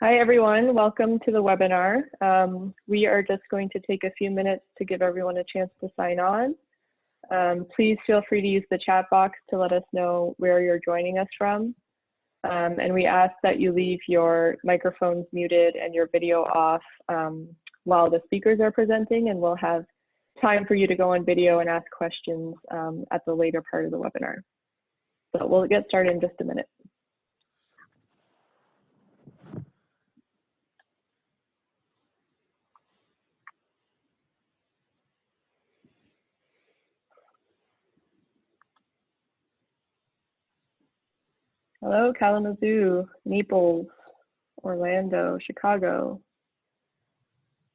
Hi, everyone. Welcome to the webinar. We are just going to take a few minutes to give everyone a chance to sign on. Please feel free to use the chat box to let us know where you're joining us from. And we ask that you leave your microphones muted and your video off while the speakers are presenting, and we'll have time for you to go on video and ask questions at the later part of the webinar. So we'll get started in just a minute. Hello, Kalamazoo, Naples, Orlando, Chicago,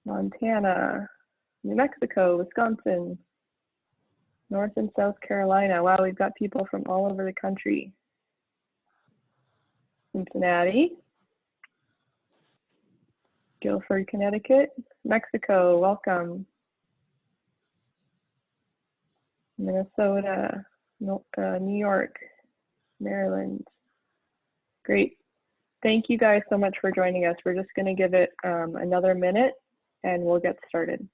Montana, New Mexico, Wisconsin, North and South Carolina. Wow, we've got people from all over the country. Cincinnati, Guilford, Connecticut, Mexico, welcome. Minnesota, New York, Maryland. Great. Thank you guys so much for joining us. We're just going to give it another minute and we'll get started.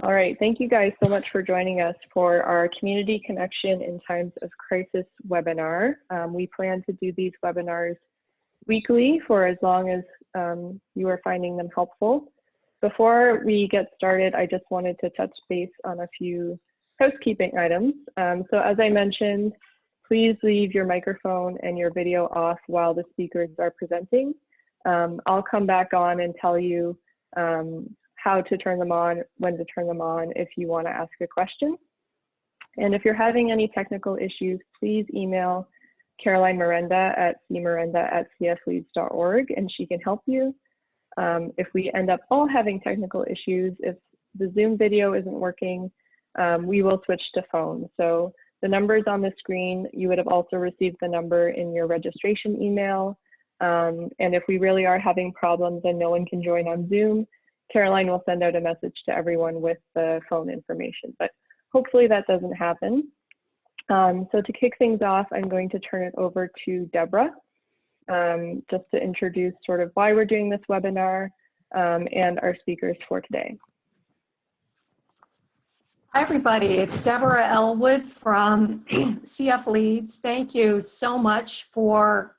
All right, thank you guys so much for joining us for our Community Connection in Times of Crisis webinar. We plan to do these webinars weekly for as long as you are finding them helpful. Before we get started, I just wanted to touch base on a few housekeeping items. So as I mentioned, please leave your microphone and your video off while the speakers are presenting. I'll come back on and tell you how to turn them on, when to turn them on if you want to ask a question. And if you're having any technical issues, please email Caroline Miranda at cmiranda@cfleads.org and she can help you. If we end up all having technical issues, if the Zoom video isn't working, we will switch to phone. So the number's on the screen. You would have also received the number in your registration email. And if we really are having problems and no one can join on Zoom, Caroline will send out a message to everyone with the phone information, but hopefully that doesn't happen. So to kick things off, I'm going to turn it over to Deborah, just to introduce sort of why we're doing this webinar and our speakers for today. Hi, everybody. It's Deborah Elwood from CF Leads. Thank you so much for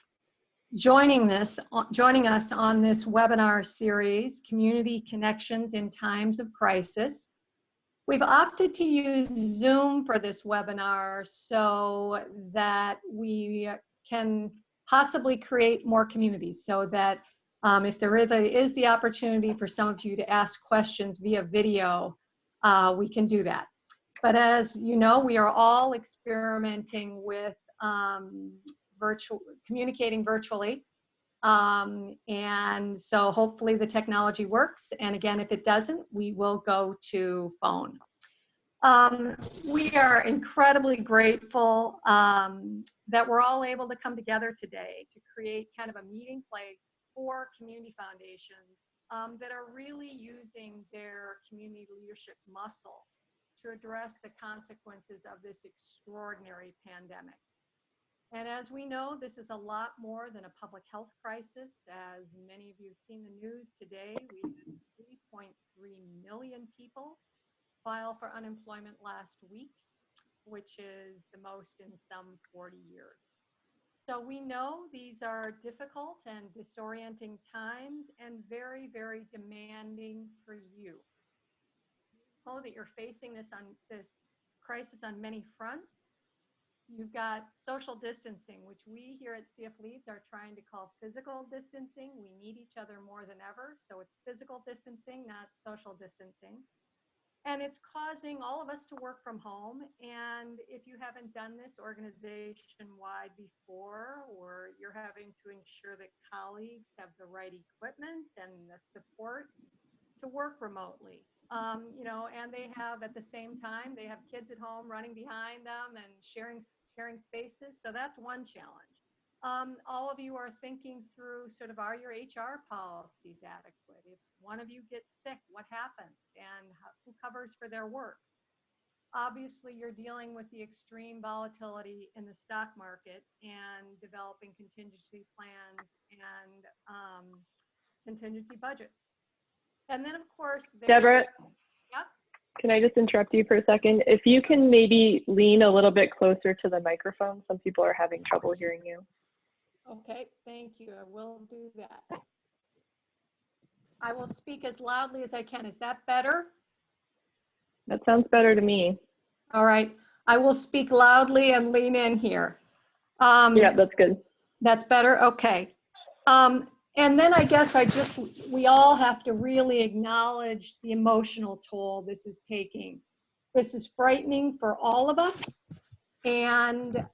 joining us on this webinar series, Community Connections in Times of Crisis. We've opted to use Zoom for this webinar so that we can possibly create more communities, so that if there is the opportunity for some of you to ask questions via video, we can do that. But as you know, we are all experimenting with communicating virtually. And so hopefully the technology works. And again, if it doesn't, we will go to phone. We are incredibly grateful that we're all able to come together today to create kind of a meeting place for community foundations that are really using their community leadership muscle to address the consequences of this extraordinary pandemic. And as we know, this is a lot more than a public health crisis. As many of you have seen the news today, we had 3.3 million people file for unemployment last week, which is the most in some 40 years. So we know these are difficult and disorienting times and very, very demanding for you. Know that you're facing this crisis on many fronts. You've got social distancing, which we here at CF Leads are trying to call physical distancing. We need each other more than ever, so it's physical distancing, not social distancing. And it's causing all of us to work from home. And if you haven't done this organization-wide before, or you're having to ensure that colleagues have the right equipment and the support to work remotely. You know, and they have, at the same time, they have kids at home running behind them and sharing spaces. So that's one challenge. all of you are thinking through sort of, are your HR policies adequate? If one of you gets sick, what happens? And who covers for their work? Obviously, you're dealing with the extreme volatility in the stock market and developing contingency plans and contingency budgets. And then, of course, Deborah, yep. can I just interrupt you for a second? If you can maybe lean a little bit closer to the microphone, some people are having trouble hearing you. Okay, thank you. I will do that. I will speak as loudly as I can. Is that better? That sounds better to me. All right. I will speak loudly and lean in here. Yeah, that's good. That's better? Okay. And then I guess we all have to really acknowledge the emotional toll this is taking. This is frightening for all of us. And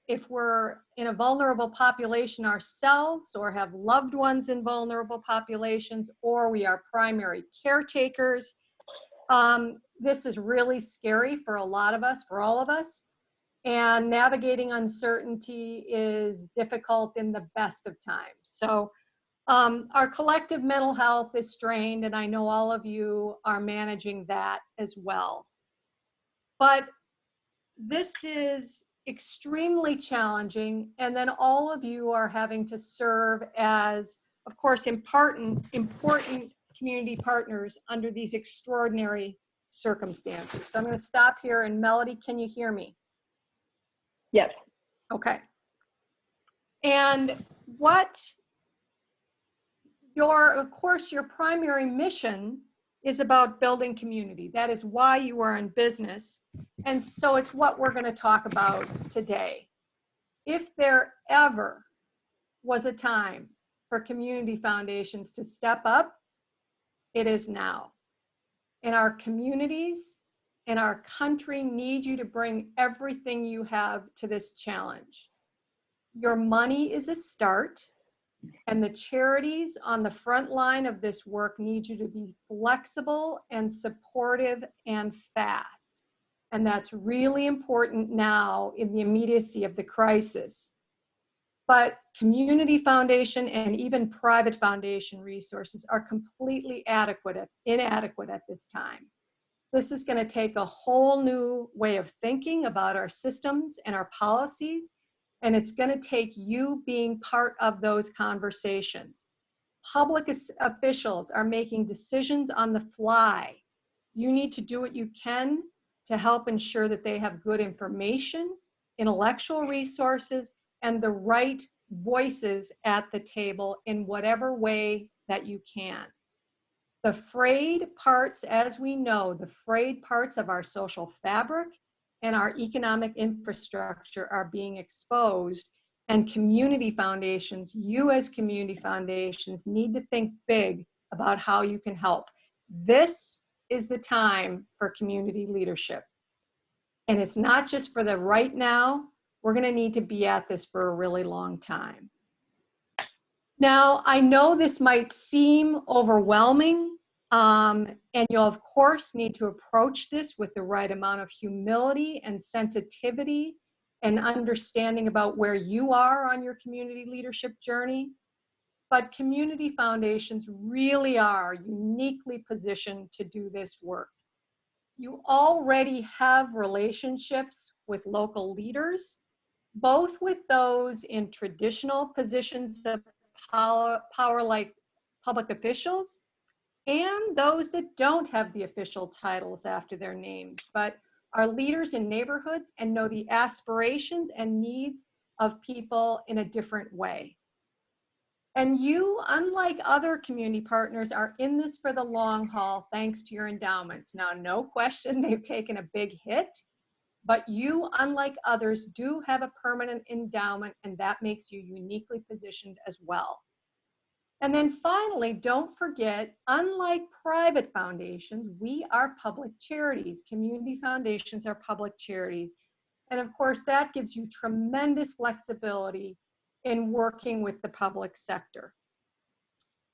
if we're in a vulnerable population ourselves or have loved ones in vulnerable populations, or we are primary caretakers, this is really scary for a lot of us, for all of us. And navigating uncertainty is difficult in the best of times. So our collective mental health is strained, and I know all of you are managing that as well. But this is extremely challenging, and then all of you are having to serve as, of course, important community partners under these extraordinary circumstances. So I'm going to stop here, and Melody, can you hear me? Yes. Okay. And of course, your primary mission is about building community. That is why you are in business. And so it's what we're going to talk about today. If there ever was a time for community foundations to step up, it is now. And our communities and our country need you to bring everything you have to this challenge. Your money is a start, and the charities on the front line of this work need you to be flexible and supportive and fast. And that's really important now in the immediacy of the crisis. But community foundation and even private foundation resources are completely inadequate at this time. This is going to take a whole new way of thinking about our systems and our policies, and it's going to take you being part of those conversations. Public officials are making decisions on the fly. You need to do what you can to help ensure that they have good information, intellectual resources, and the right voices at the table in whatever way that you can. The frayed parts, as we know, the frayed parts of our social fabric and our economic infrastructure are being exposed, and community foundations, you as community foundations, need to think big about how you can help. This is the time for community leadership. And it's not just for the right now. We're going to need to be at this for a really long time. Now, I know this might seem overwhelming, and you'll of course need to approach this with the right amount of humility and sensitivity and understanding about where you are on your community leadership journey. But community foundations really are uniquely positioned to do this work. You already have relationships with local leaders, both with those in traditional positions of power like public officials, and those that don't have the official titles after their names, but are leaders in neighborhoods and know the aspirations and needs of people in a different way. And you, unlike other community partners, are in this for the long haul thanks to your endowments. Now, no question, they've taken a big hit, but you, unlike others, do have a permanent endowment, and that makes you uniquely positioned as well. And then finally, don't forget, unlike private foundations, we are public charities. Community foundations are public charities. And of course, that gives you tremendous flexibility in working with the public sector.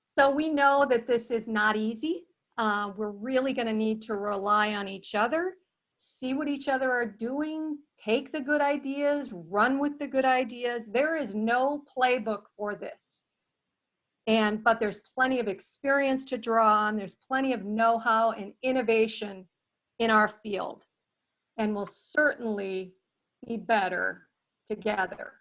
So we know that this is not easy. We're really going to need to rely on each other, see what each other are doing, take the good ideas, run with the good ideas. There is no playbook for this. But there's plenty of experience to draw on. There's plenty of know-how and innovation in our field. And we'll certainly be better together.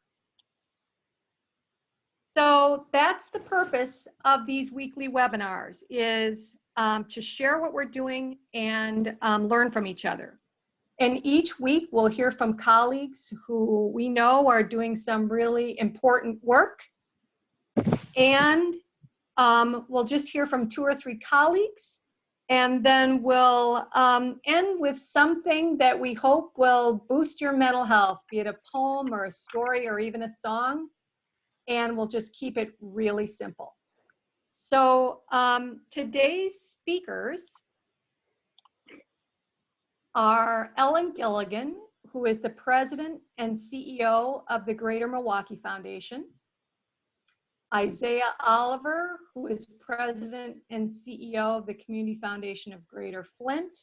So that's the purpose of these weekly webinars, is to share what we're doing and learn from each other. And each week we'll hear from colleagues who we know are doing some really important work. And we'll just hear from 2 or 3 colleagues. And then we'll end with something that we hope will boost your mental health, be it a poem or a story or even a song. And we'll just keep it really simple. So today's speakers are Ellen Gilligan, who is the president and CEO of the Greater Milwaukee Foundation; Isaiah Oliver, who is president and CEO of the Community Foundation of Greater Flint;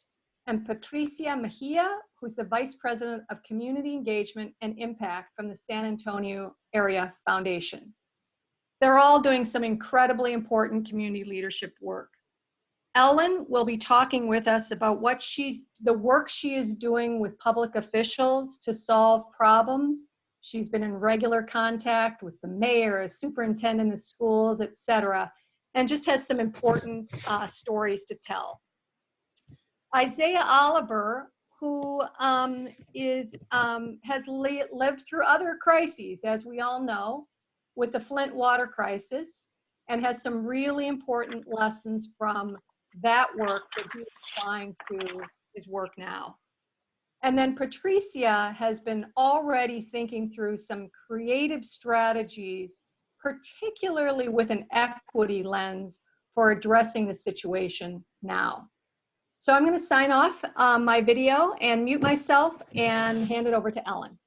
and Patricia Mejia, who's the vice president of community engagement and impact from the San Antonio Area Foundation. They're all doing some incredibly important community leadership work. Ellen will be talking with us about the work she is doing with public officials to solve problems. She's been in regular contact with the mayor, a superintendent of schools, etc., and just has some important stories to tell. Isaiah Oliver, who has lived through other crises, as we all know, with the Flint water crisis, and has some really important lessons from that work that he's applying to his work now. And then Patricia has been already thinking through some creative strategies, particularly with an equity lens, for addressing the situation now. So I'm going to sign off my video and mute myself and hand it over to Ellen.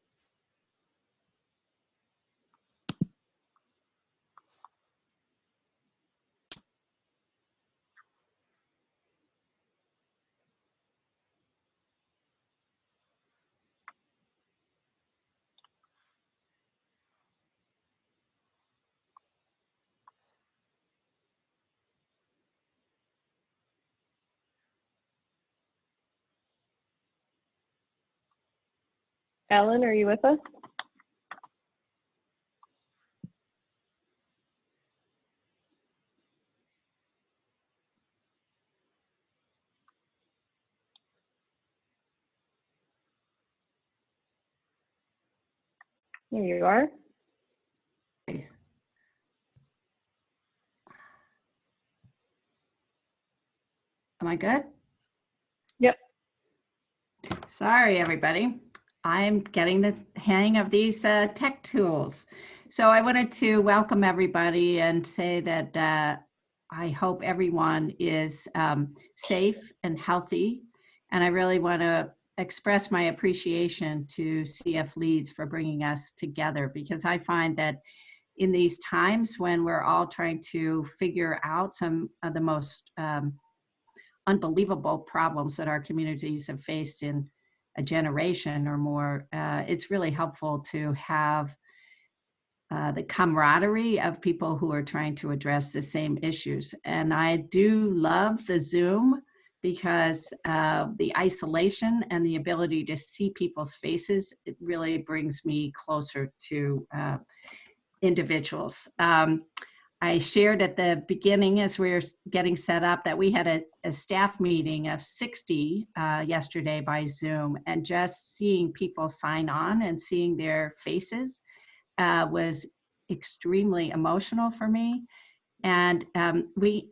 Ellen, are you with us? There you are. Am I good? Yep. Sorry, everybody. I'm getting the hang of these tech tools. So I wanted to welcome everybody and say that I hope everyone is safe and healthy. And I really want to express my appreciation to CF Leads for bringing us together, because I find that in these times when we're all trying to figure out some of the most unbelievable problems that our communities have faced in a generation or more, it's really helpful to have the camaraderie of people who are trying to address the same issues. And I do love the Zoom, because the isolation and the ability to see people's faces, it really brings me closer to individuals. I shared at the beginning, as we were getting set up, that we had a staff meeting of 60 yesterday by Zoom, and just seeing people sign on and seeing their faces was extremely emotional for me. And we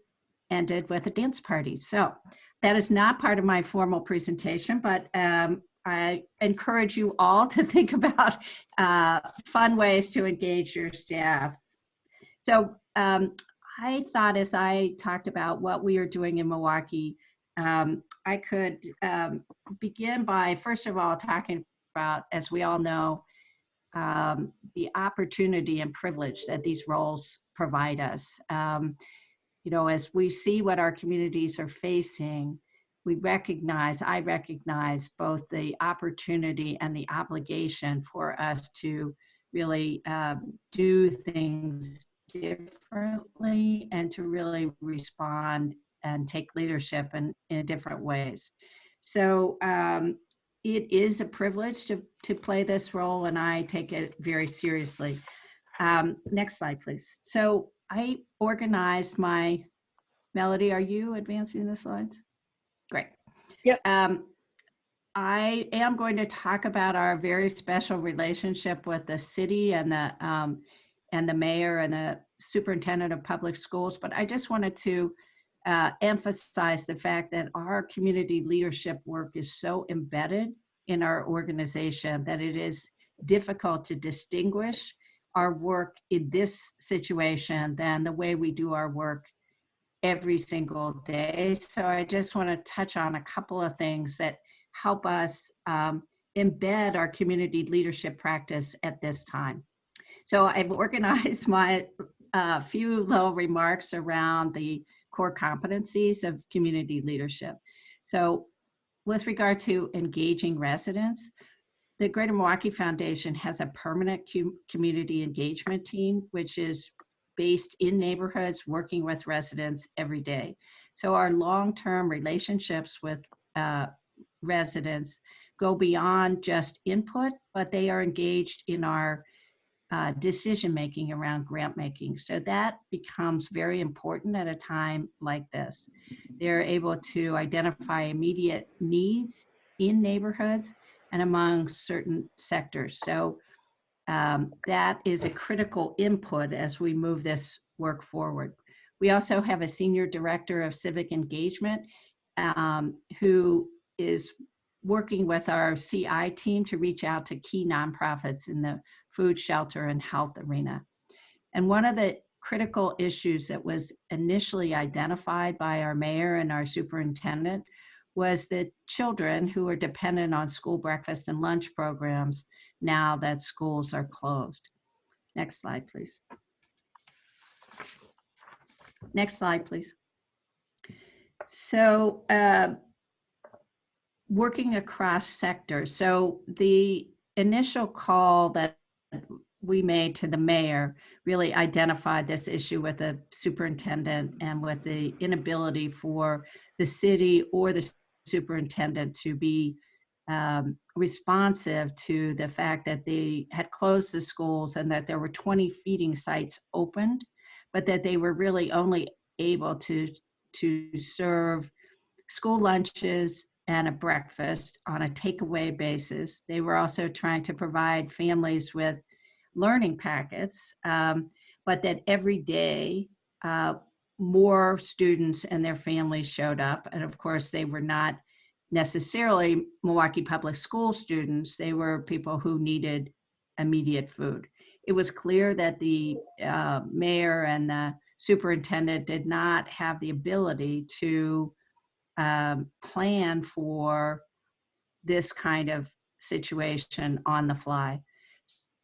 ended with a dance party. So that is not part of my formal presentation, but I encourage you all to think about fun ways to engage your staff. So I thought, as I talked about what we are doing in Milwaukee, I could begin by, first of all, talking about, as we all know, the opportunity and privilege that these roles provide us. You know, as we see what our communities are facing, I recognize both the opportunity and the obligation for us to really do things differently and to really respond and take leadership in different ways. So it is a privilege to play this role, and I take it very seriously. Next slide, please. So I organized my, Melody, are you advancing the slides? Great. Yep. I am going to talk about our very special relationship with the city and the mayor and the superintendent of public schools, but I just wanted to emphasize the fact that our community leadership work is so embedded in our organization that it is difficult to distinguish our work in this situation than the way we do our work every single day. So I just want to touch on a couple of things that help us embed our community leadership practice at this time. So I've organized my few little remarks around the core competencies of community leadership. So with regard to engaging residents, the Greater Milwaukee Foundation has a permanent community engagement team, which is based in neighborhoods, working with residents every day. So our long-term relationships with residents go beyond just input, but they are engaged in our decision-making around grant making. So that becomes very important at a time like this. They're able to identify immediate needs in neighborhoods and among certain sectors. So that is a critical input as we move this work forward. We also have a senior director of civic engagement who is working with our CI team to reach out to key nonprofits in the food, shelter, and health arena. And one of the critical issues that was initially identified by our mayor and our superintendent was that children who are dependent on school breakfast and lunch programs now that schools are closed. Next slide, please. Next slide, please. So working across sectors. So the initial call that we made to the mayor really identified this issue with the superintendent and with the inability for the city or the superintendent to be responsive to the fact that they had closed the schools and that there were 20 feeding sites opened, but that they were really only able to serve school lunches and a breakfast on a takeaway basis. They were also trying to provide families with learning packets, but that every day more students and their families showed up. And of course, they were not necessarily Milwaukee Public School students. They were people who needed immediate food. It was clear that the mayor and the superintendent did not have the ability to plan for this kind of situation on the fly.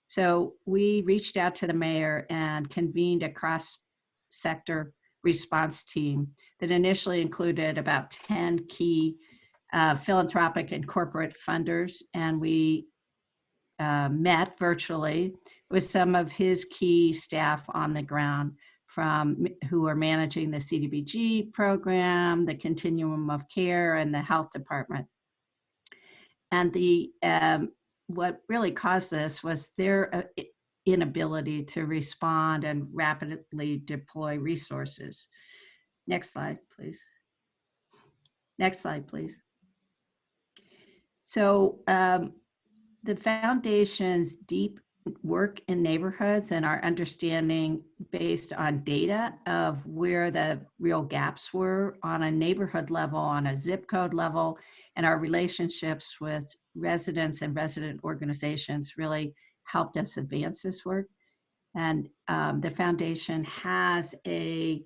So we reached out to the mayor and convened a cross-sector response team that initially included about 10 key philanthropic and corporate funders, and we met virtually with some of his key staff on the ground who are managing the CDBG program, the continuum of care, and the health department. And what really caused this was their inability to respond and rapidly deploy resources. Next slide, please. Next slide, please. So the foundation's deep work in neighborhoods and our understanding based on data of where the real gaps were on a neighborhood level, on a zip code level, and our relationships with residents and resident organizations really helped us advance this work. And the foundation has a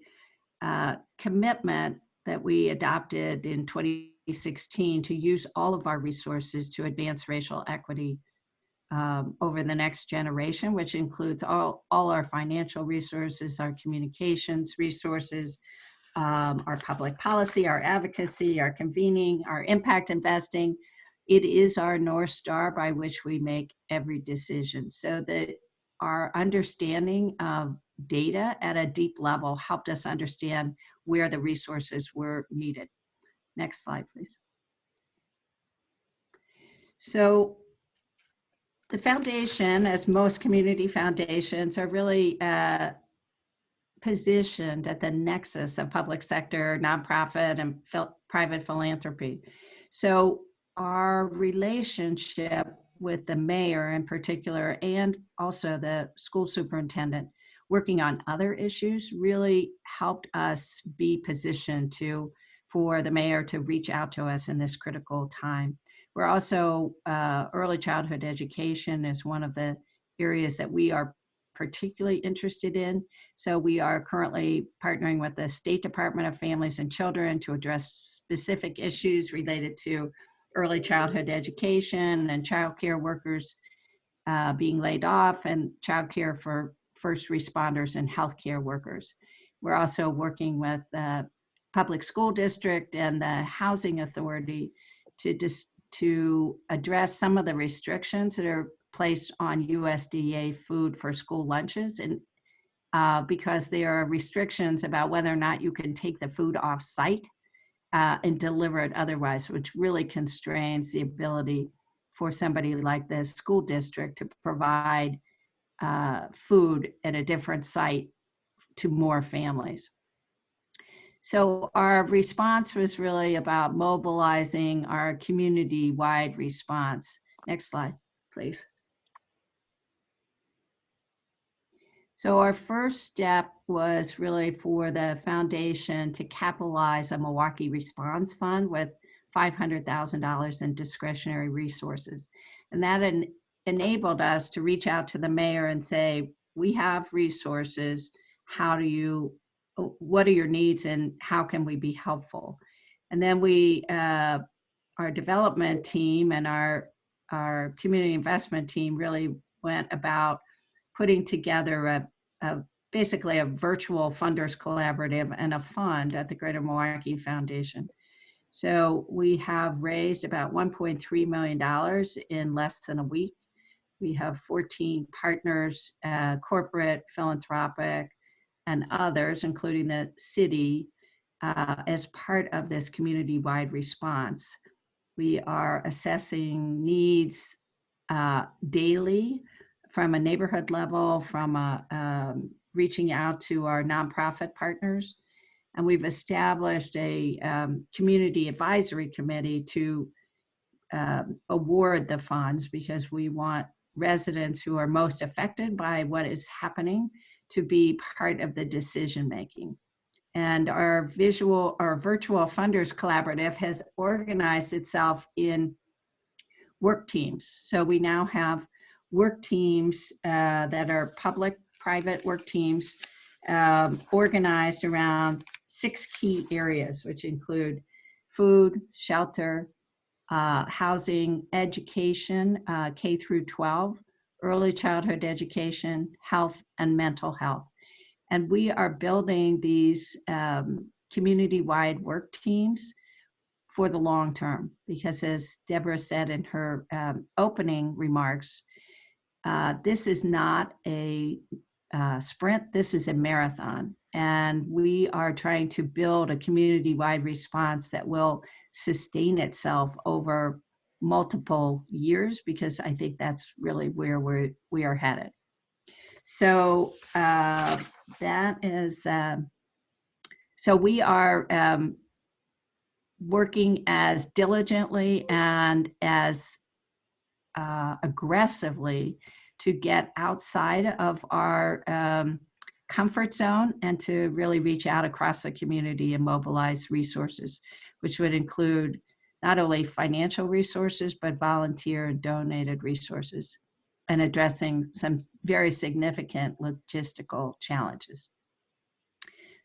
commitment that we adopted in 2016 to use all of our resources to advance racial equity over the next generation, which includes all our financial resources, our communications resources, our public policy, our advocacy, our convening, our impact investing. It is our North Star by which we make every decision. So that our understanding of data at a deep level helped us understand where the resources were needed. Next slide, please. So the foundation, as most community foundations, are really positioned at the nexus of public sector, nonprofit, and private philanthropy. So our relationship with the mayor in particular, and also the school superintendent, working on other issues, really helped us be positioned for the mayor to reach out to us in this critical time. We're also, early childhood education is one of the areas that we are particularly interested in. So we are currently partnering with the State Department of Families and Children to address specific issues related to early childhood education and child care workers being laid off, and child care for first responders and healthcare workers. We're also working with the public school district and the housing authority to address some of the restrictions that are placed on USDA food for school lunches, and because there are restrictions about whether or not you can take the food off site and deliver it otherwise, which really constrains the ability for somebody like the school district to provide food at a different site to more families. So our response was really about mobilizing our community-wide response. Next slide, please. So our first step was really for the foundation to capitalize a Milwaukee Response Fund with $500,000 in discretionary resources. And that enabled us to reach out to the mayor and say, we have resources, what are your needs and how can we be helpful? And then our development team and our community investment team really went about putting together basically a virtual funders collaborative and a fund at the Greater Milwaukee Foundation. So we have raised about $1.3 million in less than a week. We have 14 partners, corporate, philanthropic, and others, including the city, as part of this community-wide response. We are assessing needs daily from a neighborhood level, from reaching out to our nonprofit partners. And we've established a community advisory committee to award the funds, because we want residents who are most affected by what is happening to be part of the decision making. And our virtual funders collaborative has organized itself in work teams. So we now have work teams that are public-private work teams organized around 6 key areas, which include food, shelter, housing, education, K through 12, early childhood education, health, and mental health. And we are building these community-wide work teams for the long term, because as Deborah said in her opening remarks, this is not a sprint, this is a marathon. And we are trying to build a community-wide response that will sustain itself over multiple years, because I think that's really where we are headed. So that is, so we are working as diligently and as aggressively to get outside of our comfort zone and to really reach out across the community and mobilize resources, which would include not only financial resources, but volunteer and donated resources, and addressing some very significant logistical challenges.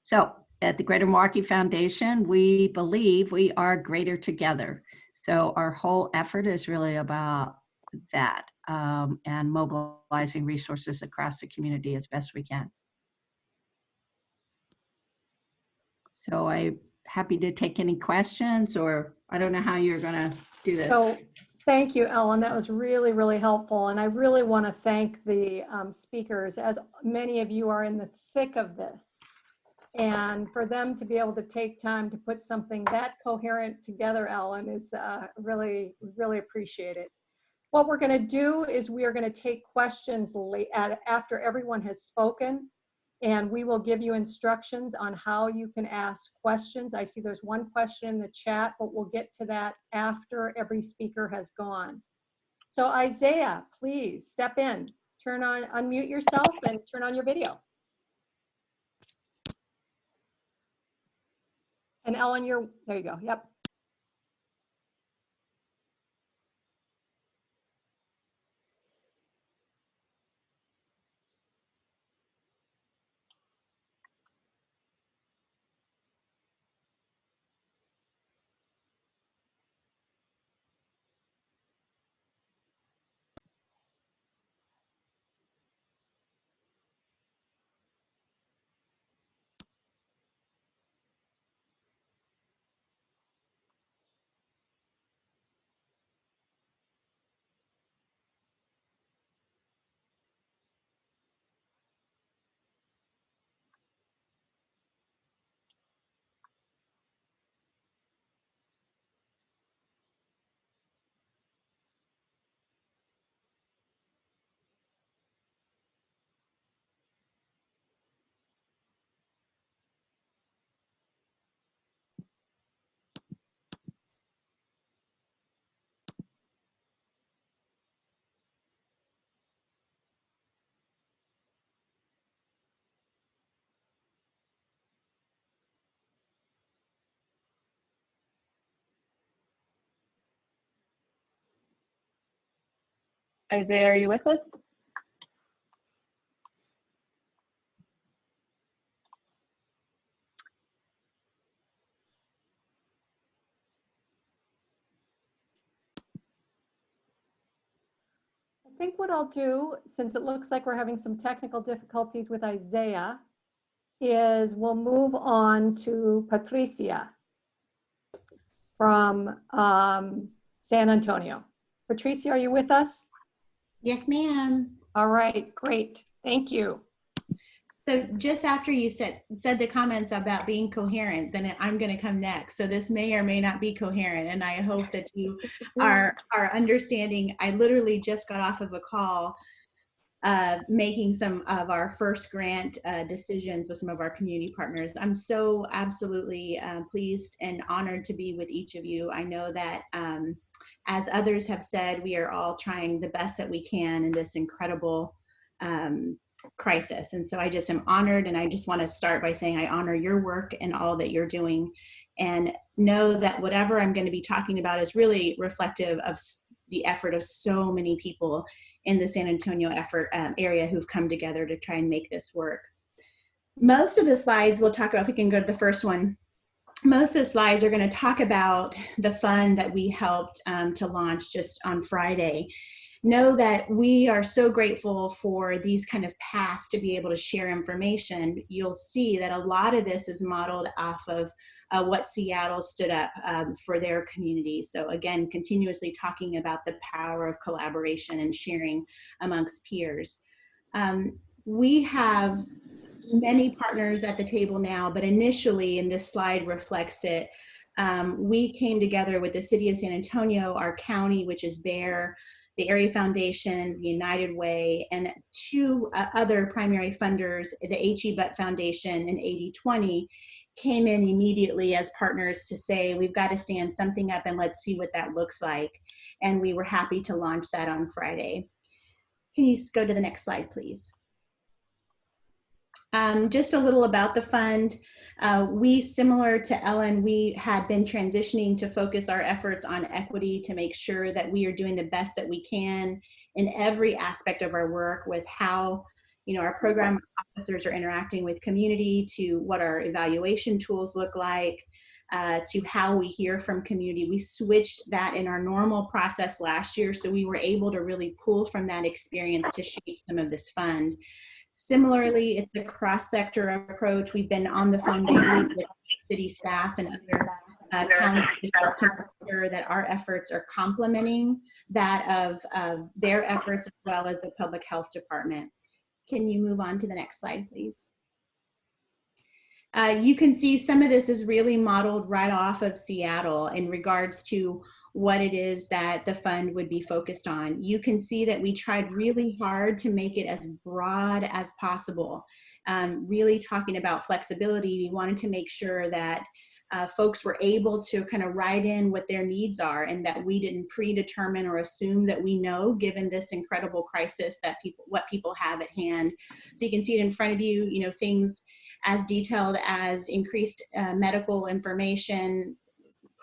So at the Greater Milwaukee Foundation, we believe we are greater together. So our whole effort is really about that and mobilizing resources across the community as best we can. So I'm happy to take any questions, or I don't know how you're going to do this. So thank you, Ellen. That was really, really helpful. And I really want to thank the speakers, as many of you are in the thick of this. And for them to be able to take time to put something that coherent together, Ellen, is really, really appreciate it. What we're going to do is we are going to take questions after everyone has spoken, and we will give you instructions on how you can ask questions. I see there's one question in the chat, but we'll get to that after every speaker has gone. So Isaiah, please step in, unmute yourself and turn on your video. And Ellen, there you go. Yep. Isaiah, are you with us? I think what I'll do, since it looks like we're having some technical difficulties with Isaiah, is we'll move on to Patricia from San Antonio. Patricia, are you with us? Yes, ma'am. All right, great. Thank you. So just after you said the comments about being coherent, then I'm going to come next. So this may or may not be coherent, and I hope that you are understanding. I literally just got off of a call making some of our first grant decisions with some of our community partners. I'm so absolutely pleased and honored to be with each of you. I know that as others have said, we are all trying the best that we can in this incredible crisis. And so I just am honored, and I just want to start by saying I honor your work and all that you're doing, and know that whatever I'm going to be talking about is really reflective of the effort of so many people in the San Antonio area who've come together to try and make this work. Most of the slides we'll talk about, if we can go to the first one, most of the slides are going to talk about the fund that we helped to launch just on Friday. Know that we are so grateful for these kind of paths to be able to share information. You'll see that a lot of this is modeled off of what Seattle stood up for their community. So again, continuously talking about the power of collaboration and sharing amongst peers. We have many partners at the table now, but initially, and this slide reflects it, we came together with the City of San Antonio, our county, which is BEAR, the Area Foundation, the United Way, and two other primary funders, the H.E. Butt Foundation and 80/20, came in immediately as partners to say, we've got to stand something up and let's see what that looks like. And we were happy to launch that on Friday. Can you go to the next slide, please? Just a little about the fund. We, similar to Ellen, we had been transitioning to focus our efforts on equity to make sure that we are doing the best that we can in every aspect of our work, with how our program officers are interacting with community, to what our evaluation tools look like, to how we hear from community. We switched that in our normal process last year, so we were able to really pull from that experience to shape some of this fund. Similarly, it's a cross-sector approach. We've been on the phone daily with city staff and other county officials to make sure that our efforts are complementing that of their efforts as well as the public health department. Can you move on to the next slide, please? You can see some of this is really modeled right off of Seattle in regards to what it is that the fund would be focused on. You can see that we tried really hard to make it as broad as possible. Really talking about flexibility, we wanted to make sure that folks were able to kind of write in what their needs are and that we didn't predetermine or assume that we know, given this incredible crisis, that what people have at hand. So you can see it in front of you, you know, things as detailed as increased medical information,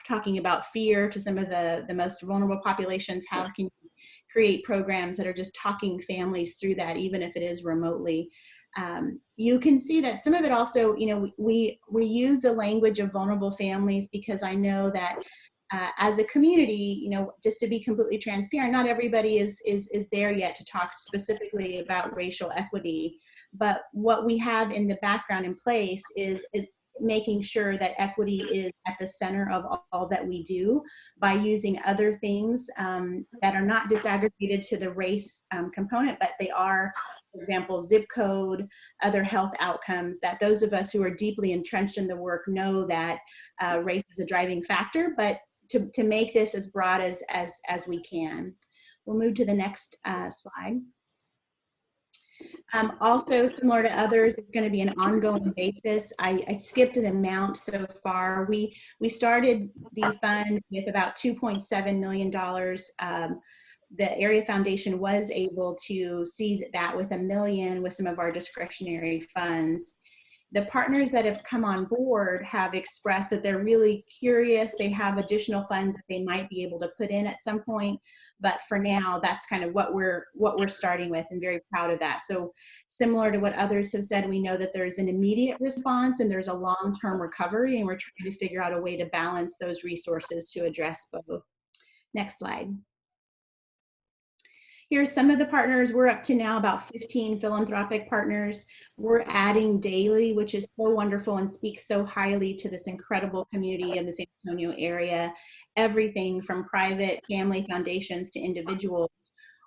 talking about fear to some of the most vulnerable populations. How can you create programs that are just talking families through that, even if it is remotely? You can see that some of it also, you know, we use the language of vulnerable families because I know that as a community, you know, just to be completely transparent, not everybody is there yet to talk specifically about racial equity. But what we have in the background in place is making sure that equity is at the center of all that we do by using other things that are not disaggregated to the race component, but they are, for example, zip code, other health outcomes, that those of us who are deeply entrenched in the work know that race is a driving factor, but to make this as broad as we can. We'll move to the next slide. Also, similar to others, it's going to be an ongoing basis. I skipped an amount so far. We started the fund with about $2.7 million. The Area Foundation was able to seed that with $1 million with some of our discretionary funds. The partners that have come on board have expressed that they're really curious. They have additional funds that they might be able to put in at some point. But for now, that's kind of what we're starting with, and very proud of that. So similar to what others have said, we know that there's an immediate response and there's a long-term recovery, and we're trying to figure out a way to balance those resources to address both. Next slide. Here's some of the partners. We're up to now about 15 philanthropic partners. We're adding daily, which is so wonderful and speaks so highly to this incredible community in the San Antonio area. Everything from private family foundations to individuals.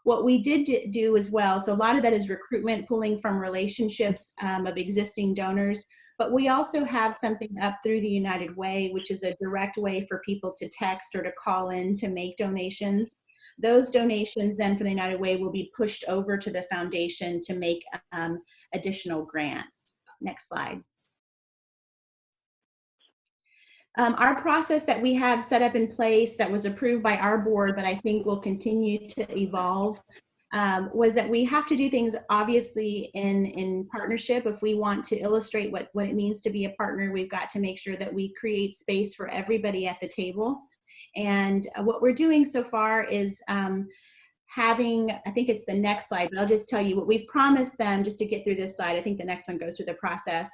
What we did do as well, so a lot of that is recruitment, pulling from relationships of existing donors, but we also have something up through the United Way, which is a direct way for people to text or to call in to make donations. Those donations then for the United Way will be pushed over to the foundation to make additional grants. Next slide. Our process that we have set up in place that was approved by our board, but I think will continue to evolve, was that we have to do things obviously in partnership. If we want to illustrate what it means to be a partner, we've got to make sure that we create space for everybody at the table. And what we're doing so far is having, I think it's the next slide, but I'll just tell you what we've promised them just to get through this slide. I think the next one goes through the process.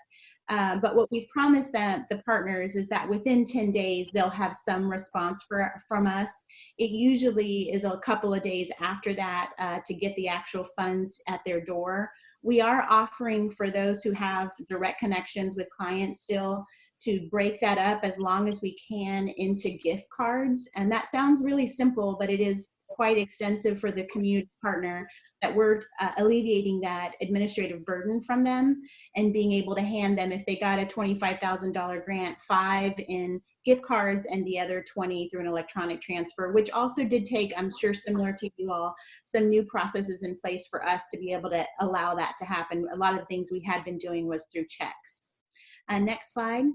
But what we've promised them, the partners, is that within 10 days, they'll have some response from us. It usually is a couple of days after that to get the actual funds at their door. We are offering for those who have direct connections with clients still to break that up as long as we can into gift cards. And that sounds really simple, but it is quite extensive for the community partner, that we're alleviating that administrative burden from them and being able to hand them, if they got a $25,000 grant, 5 in gift cards and the other 20 through an electronic transfer, which also did take, I'm sure similar to you all, some new processes in place for us to be able to allow that to happen. A lot of the things we had been doing was through checks. Next slide.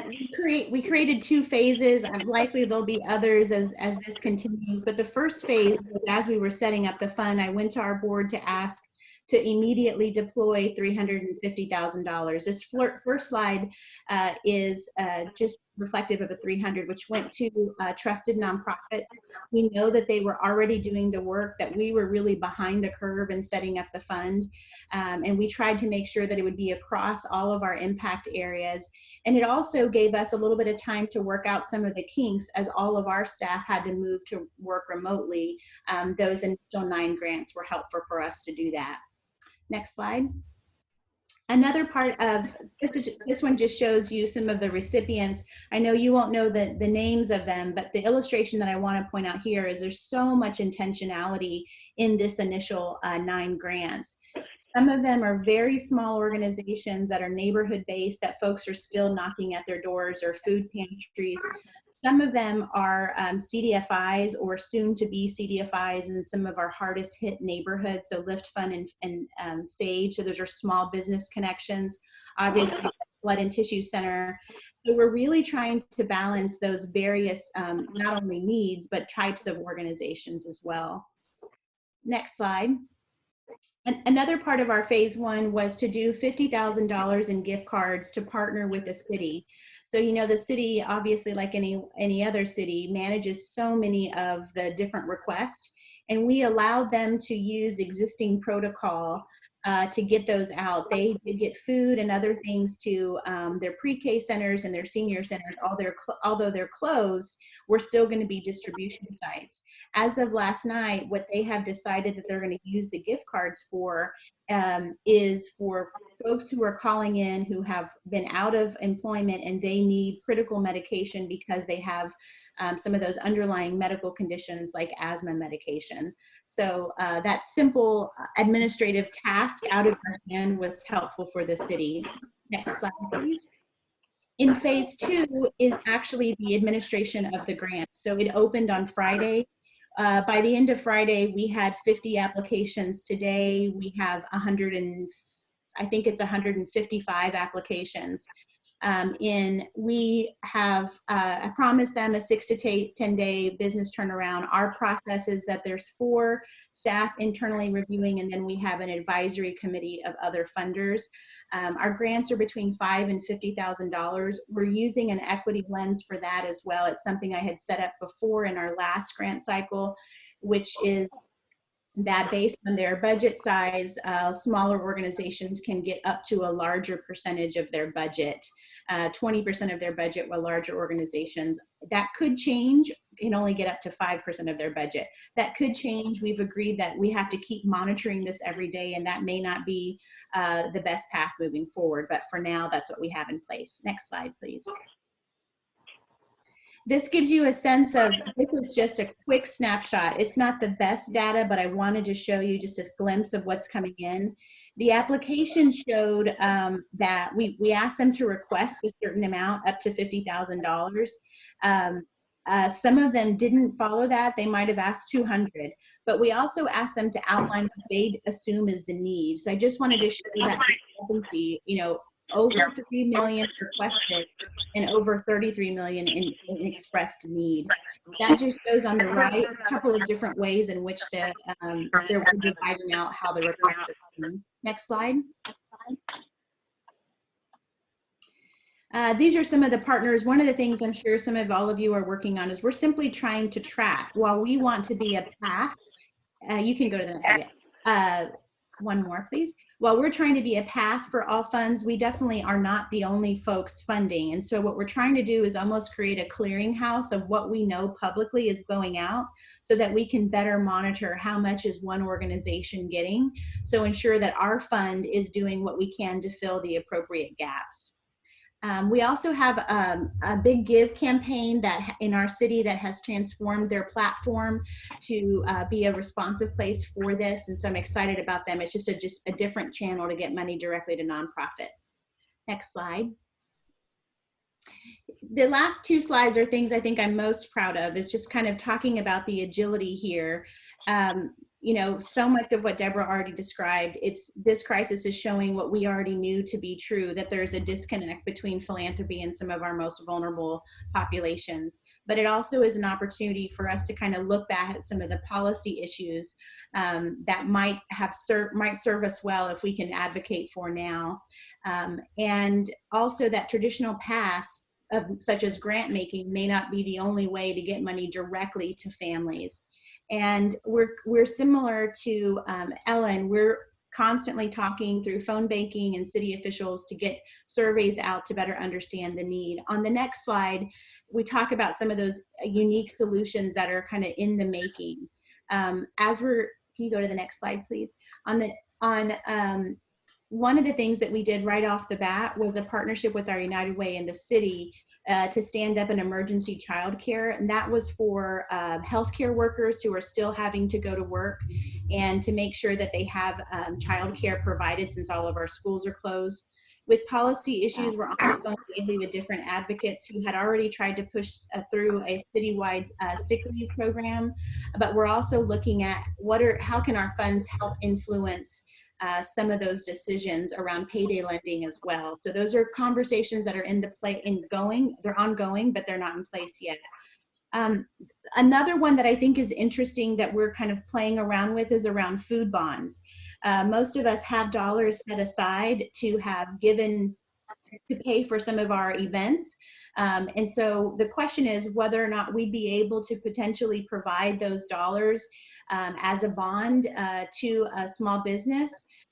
We created 2 phases. Likely there'll be others as this continues, but the first phase was, as we were setting up the fund, I went to our board to ask to immediately deploy $350,000. This first slide is just reflective of a 300, which went to a trusted nonprofit. We know that they were already doing the work, that we were really behind the curve in setting up the fund. And we tried to make sure that it would be across all of our impact areas. And it also gave us a little bit of time to work out some of the kinks, as all of our staff had to move to work remotely. Those initial 9 grants were helpful for us to do that. Next slide. Another part of this one just shows you some of the recipients. I know you won't know the names of them, but the illustration that I want to point out here is there's so much intentionality in this initial 9 grants. Some of them are very small organizations that are neighborhood based, that folks are still knocking at their doors, or food pantries. Some of them are CDFIs or soon to be CDFIs in some of our hardest hit neighborhoods. So Lift Fund and SAGE. So those are small business connections. Obviously, Blood and Tissue Center. So we're really trying to balance those various not only needs, but types of organizations as well. Next slide. Another part of our phase 1 was to do $50,000 in gift cards to partner with the city. So, you know, the city, obviously, like any other city, manages so many of the different requests, and we allowed them to use existing protocol to get those out. They did get food and other things to their pre-K centers and their senior centers. Although they're closed, we're still going to be distribution sites. As of last night, what they have decided that they're going to use the gift cards for is for folks who are calling in who have been out of employment and they need critical medication because they have some of those underlying medical conditions like asthma medication. So that simple administrative task out of our hand was helpful for the city. Next slide, please. In phase 2 is actually the administration of the grant. So it opened on Friday. By the end of Friday, we had 50 applications. Today, we have 155 applications. We have I promised them a 6 to 10 day business turnaround. Our process is that there's 4 staff internally reviewing, and then we have an advisory committee of other funders. Our grants are between $5,000 and $50,000. We're using an equity lens for that as well. It's something I had set up before in our last grant cycle, which is that based on their budget size, smaller organizations can get up to a larger percentage of their budget, 20% of their budget, while larger organizations, that could change, can only get up to 5% of their budget. That could change. We've agreed that we have to keep monitoring this every day, and that may not be the best path moving forward, but for now, that's what we have in place. Next slide, please. This gives you a sense of, this is just a quick snapshot. It's not the best data, but I wanted to show you just a glimpse of what's coming in. The application showed that we asked them to request a certain amount, up to $50,000. Some of them didn't follow that. They might have asked 200, but we also asked them to outline what they assume is the need. So I just wanted to show you that discrepancy, you know, over 3 million requested and over 33 million in expressed need. That just shows on the right a couple of different ways in which they're dividing out how the requests are coming. Next slide. These are some of the partners. One of the things I'm sure some of all of you are working on is we're simply trying to track. While we want to be a path, you can go to the next slide. One more, please. While we're trying to be a path for all funds, we definitely are not the only folks funding. And so what we're trying to do is almost create a clearinghouse of what we know publicly is going out so that we can better monitor how much is one organization getting. So ensure that our fund is doing what we can to fill the appropriate gaps. We also have a Big Give campaign that in our city that has transformed their platform to be a responsive place for this, and so I'm excited about them. It's just a different channel to get money directly to nonprofits. Next slide. The last 2 slides are things I think I'm most proud of. It's just kind of talking about the agility here. You know, so much of what Deborah already described, this crisis is showing what we already knew to be true, that there's a disconnect between philanthropy and some of our most vulnerable populations. But it also is an opportunity for us to kind of look back at some of the policy issues that might serve us well if we can advocate for now. And also that traditional paths such as grant making may not be the only way to get money directly to families. And we're similar to Ellen. We're constantly talking through phone banking and city officials to get surveys out to better understand the need. On the next slide, we talk about some of those unique solutions that are kind of in the making. Can you go to the next slide, please? one of the things that we did right off the bat was a partnership with our United Way in the city to stand up an emergency childcare, and that was for healthcare workers who are still having to go to work, and to make sure that they have childcare provided since all of our schools are closed. With policy issues, we're on the phone daily with different advocates who had already tried to push through a citywide sick leave program, but we're also looking at how can our funds help influence some of those decisions around payday lending as well. So those are conversations that are they're ongoing, but they're not in place yet. Another one that I think is interesting that we're kind of playing around with is around food bonds. Most of us have dollars set aside to have given to pay for some of our events. And so the question is whether or not we'd be able to potentially provide those dollars as a bond to a small business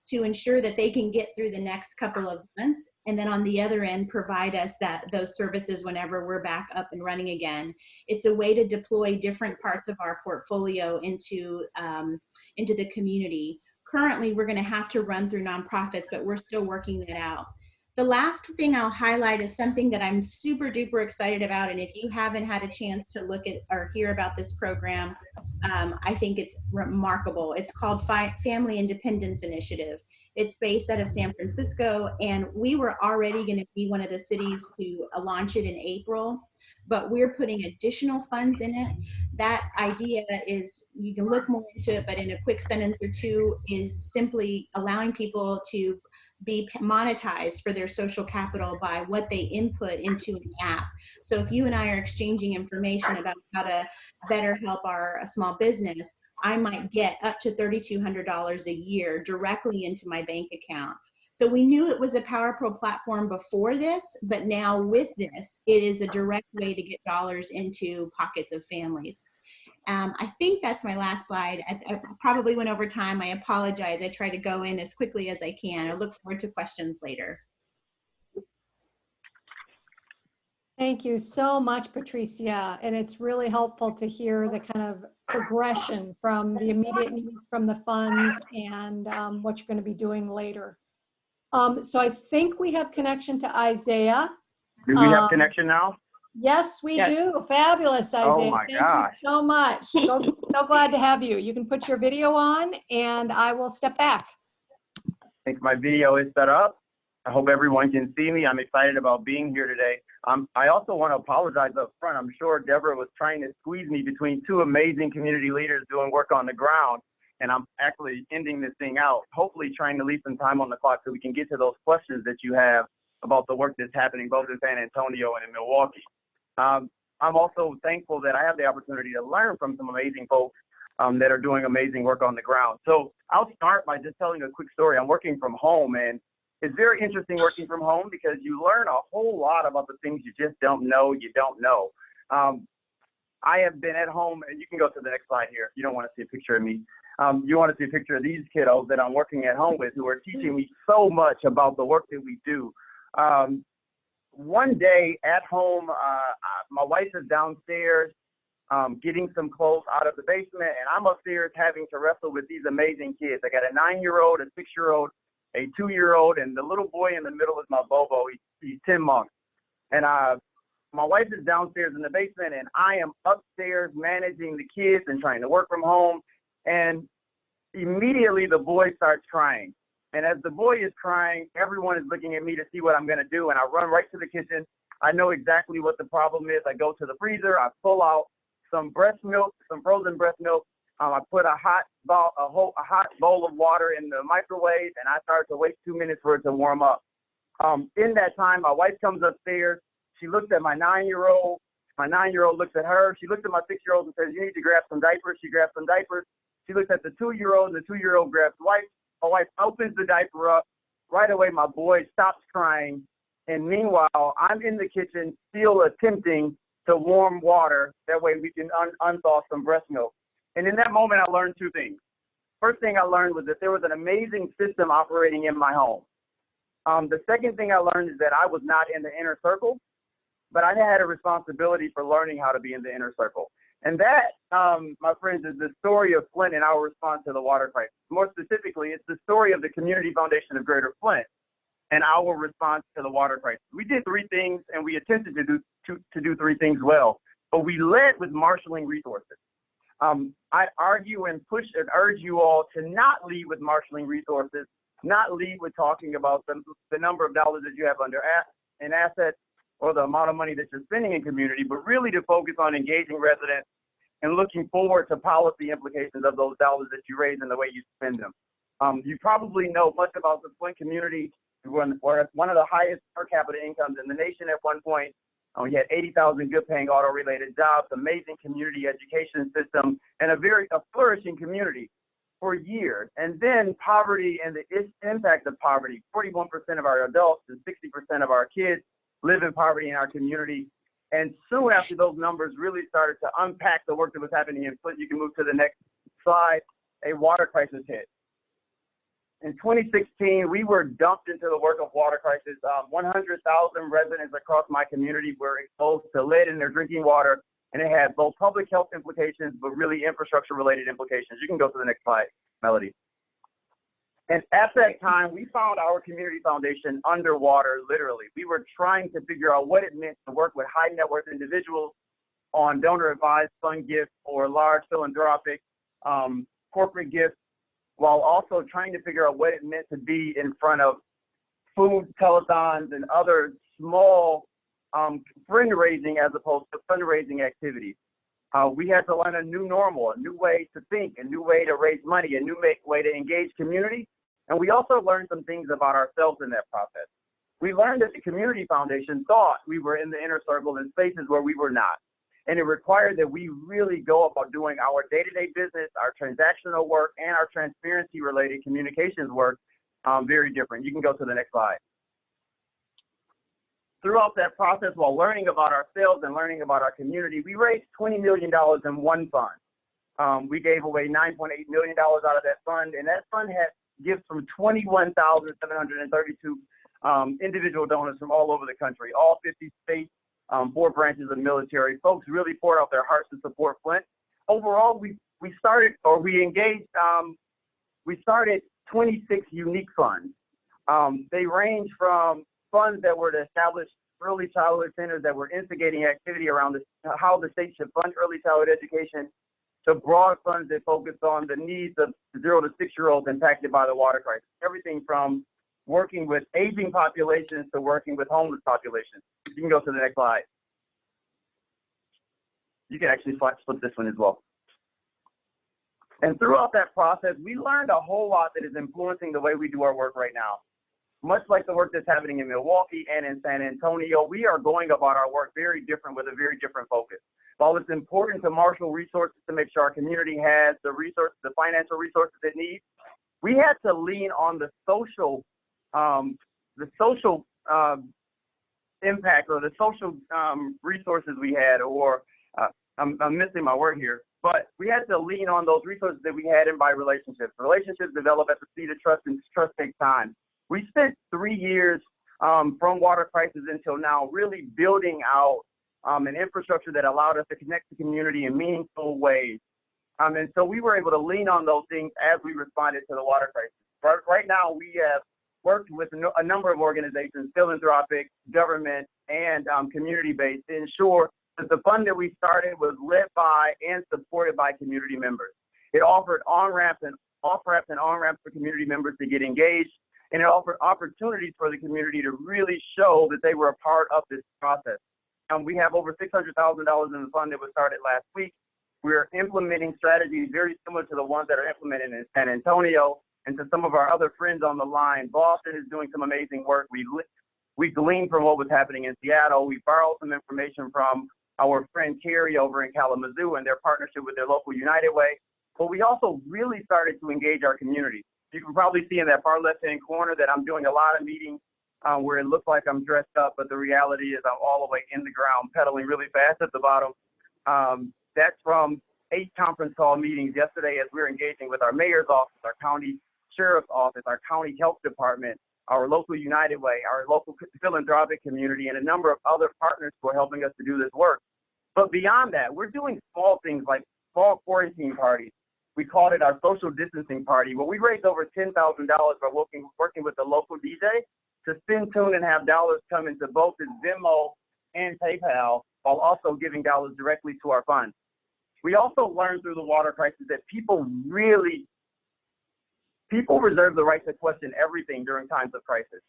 to ensure that they can get through the next couple of months, and then on the other end provide us those services whenever we're back up and running again. It's a way to deploy different parts of our portfolio into the community. Currently, we're going to have to run through nonprofits, but we're still working that out. The last thing I'll highlight is something that I'm super duper excited about, and if you haven't had a chance to look at or hear about this program, I think it's remarkable. It's called Family Independence Initiative. It's based out of San Francisco, and we were already going to be one of the cities to launch it in April, but we're putting additional funds in it. That idea is, you can look more into it, but in a quick sentence or two, is simply allowing people to be monetized for their social capital by what they input into an app. So if you and I are exchanging information about how to better help our small business, I might get up to $3,200 a year directly into my bank account. So we knew it was a powerful platform before this, but now with this, it is a direct way to get dollars into pockets of families. I think that's my last slide. I probably went over time. I apologize. I try to go in as quickly as I can. I look forward to questions later. Thank you so much, Patricia. And it's really helpful to hear the kind of progression from the immediate needs from the funds and what you're going to be doing later. So I think we have connection to Isaiah. Do we have connection now? Yes, we do. Fabulous, Isaiah. Oh my gosh. Thank you so much. So glad to have you. You can put your video on and I will step back. I think my video is set up. I hope everyone can see me. I'm excited about being here today. I also want to apologize up front. I'm sure Deborah was trying to squeeze me between two amazing community leaders doing work on the ground, and I'm actually ending this thing out, hopefully trying to leave some time on the clock so we can get to those questions that you have about the work that's happening both in San Antonio and in Milwaukee. I'm also thankful that I have the opportunity to learn from some amazing folks that are doing amazing work on the ground. So I'll start by just telling a quick story. I'm working from home, and it's very interesting working from home because you learn a whole lot about the things you just don't know you don't know. I have been at home, and you can go to the next slide here. You don't want to see a picture of me. You want to see a picture of these kiddos that I'm working at home with who are teaching me so much about the work that we do. One day at home, my wife is downstairs getting some clothes out of the basement, and I'm upstairs having to wrestle with these amazing kids. I got a 9-year-old, a 6-year-old, a 2-year-old, and the little boy in the middle is my Bobo. He's 10 months. And my wife is downstairs in the basement, and I am upstairs managing the kids and trying to work from home. And immediately the boy starts crying. And as the boy is crying, everyone is looking at me to see what I'm going to do. And I run right to the kitchen. I know exactly what the problem is. I go to the freezer. I pull out some breast milk, some frozen breast milk. I put a hot bowl of water in the microwave, and I start to wait 2 minutes for it to warm up. In that time, my wife comes upstairs. She looks at my 9-year-old. My 9-year-old looks at her. She looks at my 6-year-old and says, "You need to grab some diapers." She grabs some diapers. She looks at the 2-year-old, and the 2-year-old grabs wipes. My wife opens the diaper up. Right away, my boy stops crying. And meanwhile, I'm in the kitchen still attempting to warm water. That way we can unthaw some breast milk. And in that moment, I learned two things. First thing I learned was that there was an amazing system operating in my home. The second thing I learned is that I was not in the inner circle, but I had a responsibility for learning how to be in the inner circle. And that, my friends, is the story of Flint and our response to the water crisis. More specifically, it's the story of the Community Foundation of Greater Flint and our response to the water crisis. We did three things, and we attempted to do three things well, but we led with marshaling resources. I argue and push and urge you all to not lead with marshaling resources, not lead with talking about the number of dollars that you have under an asset or the amount of money that you're spending in community, but really to focus on engaging residents and looking forward to policy implications of those dollars that you raise and the way you spend them. You probably know much about the Flint community. We're one of the highest per capita incomes in the nation at one point. We had 80,000 good-paying auto-related jobs, amazing community education system, and a flourishing community for years. And then poverty and the impact of poverty. 41% of our adults and 60% of our kids live in poverty in our community. And soon after those numbers really started to unpack the work that was happening in Flint, you can move to the next slide, a water crisis hit. In 2016, we were dumped into the work of water crisis. 100,000 residents across my community were exposed to lead in their drinking water, and it had both public health implications, but really infrastructure-related implications. You can go to the next slide, Melody. And at that time, we found our community foundation underwater, literally. We were trying to figure out what it meant to work with high net worth individuals on donor-advised fund gifts or large philanthropic corporate gifts, while also trying to figure out what it meant to be in front of food telethons and other small fundraising as opposed to fundraising activities. We had to learn a new normal, a new way to think, a new way to raise money, a new way to engage community. And we also learned some things about ourselves in that process. We learned that the Community Foundation thought we were in the inner circle in spaces where we were not. And it required that we really go about doing our day-to-day business, our transactional work, and our transparency-related communications work very different. You can go to the next slide. Throughout that process, while learning about ourselves and learning about our community, we raised $20 million in one fund. We gave away $9.8 million out of that fund, and that fund had gifts from 21,732 individual donors from all over the country, all 50 states, 4 branches of military. Folks really poured out their hearts to support Flint. Overall, we started 26 unique funds. They range from funds that were to establish early childhood centers that were instigating activity around how the state should fund early childhood education, to broad funds that focused on the needs of 0 to 6-year-olds impacted by the water crisis. Everything from working with aging populations to working with homeless populations. You can go to the next slide. You can actually flip this one as well. And throughout that process, we learned a whole lot that is influencing the way we do our work right now. Much like the work that's happening in Milwaukee and in San Antonio, we are going about our work very different with a very different focus. While it's important to marshal resources to make sure our community has the resources, the financial resources it needs, we had to lean on the social impact or the social resources we had, or I'm missing my word here, but we had to lean on those resources that we had and by relationships. Relationships develop at the speed of trust, and trust takes time. We spent 3 years from water crisis until now really building out an infrastructure that allowed us to connect the community in meaningful ways. And so we were able to lean on those things as we responded to the water crisis. Right now, we have worked with a number of organizations, philanthropic, government, and community-based, to ensure that the fund that we started was led by and supported by community members. It offered on-ramps and off-ramps and on-ramps for community members to get engaged, and it offered opportunities for the community to really show that they were a part of this process. We have over $600,000 in the fund that was started last week. We're implementing strategies very similar to the ones that are implemented in San Antonio. And to some of our other friends on the line, Boston is doing some amazing work. We gleaned from what was happening in Seattle. We borrowed some information from our friend Carrie over in Kalamazoo and their partnership with their local United Way. But we also really started to engage our community. You can probably see in that far left-hand corner that I'm doing a lot of meetings where it looks like I'm dressed up, but the reality is I'm all the way in the ground, pedaling really fast at the bottom. That's from 8 conference call meetings yesterday as we're engaging with our mayor's office, our county sheriff's office, our county health department, our local United Way, our local philanthropic community, and a number of other partners who are helping us to do this work. But beyond that, we're doing small things like small quarantine parties. We called it our social distancing party, where we raised over $10,000 by working with the local DJ to spin tune and have dollars come into both his Venmo and PayPal, while also giving dollars directly to our fund. We also learned through the water crisis that people reserve the right to question everything during times of crisis.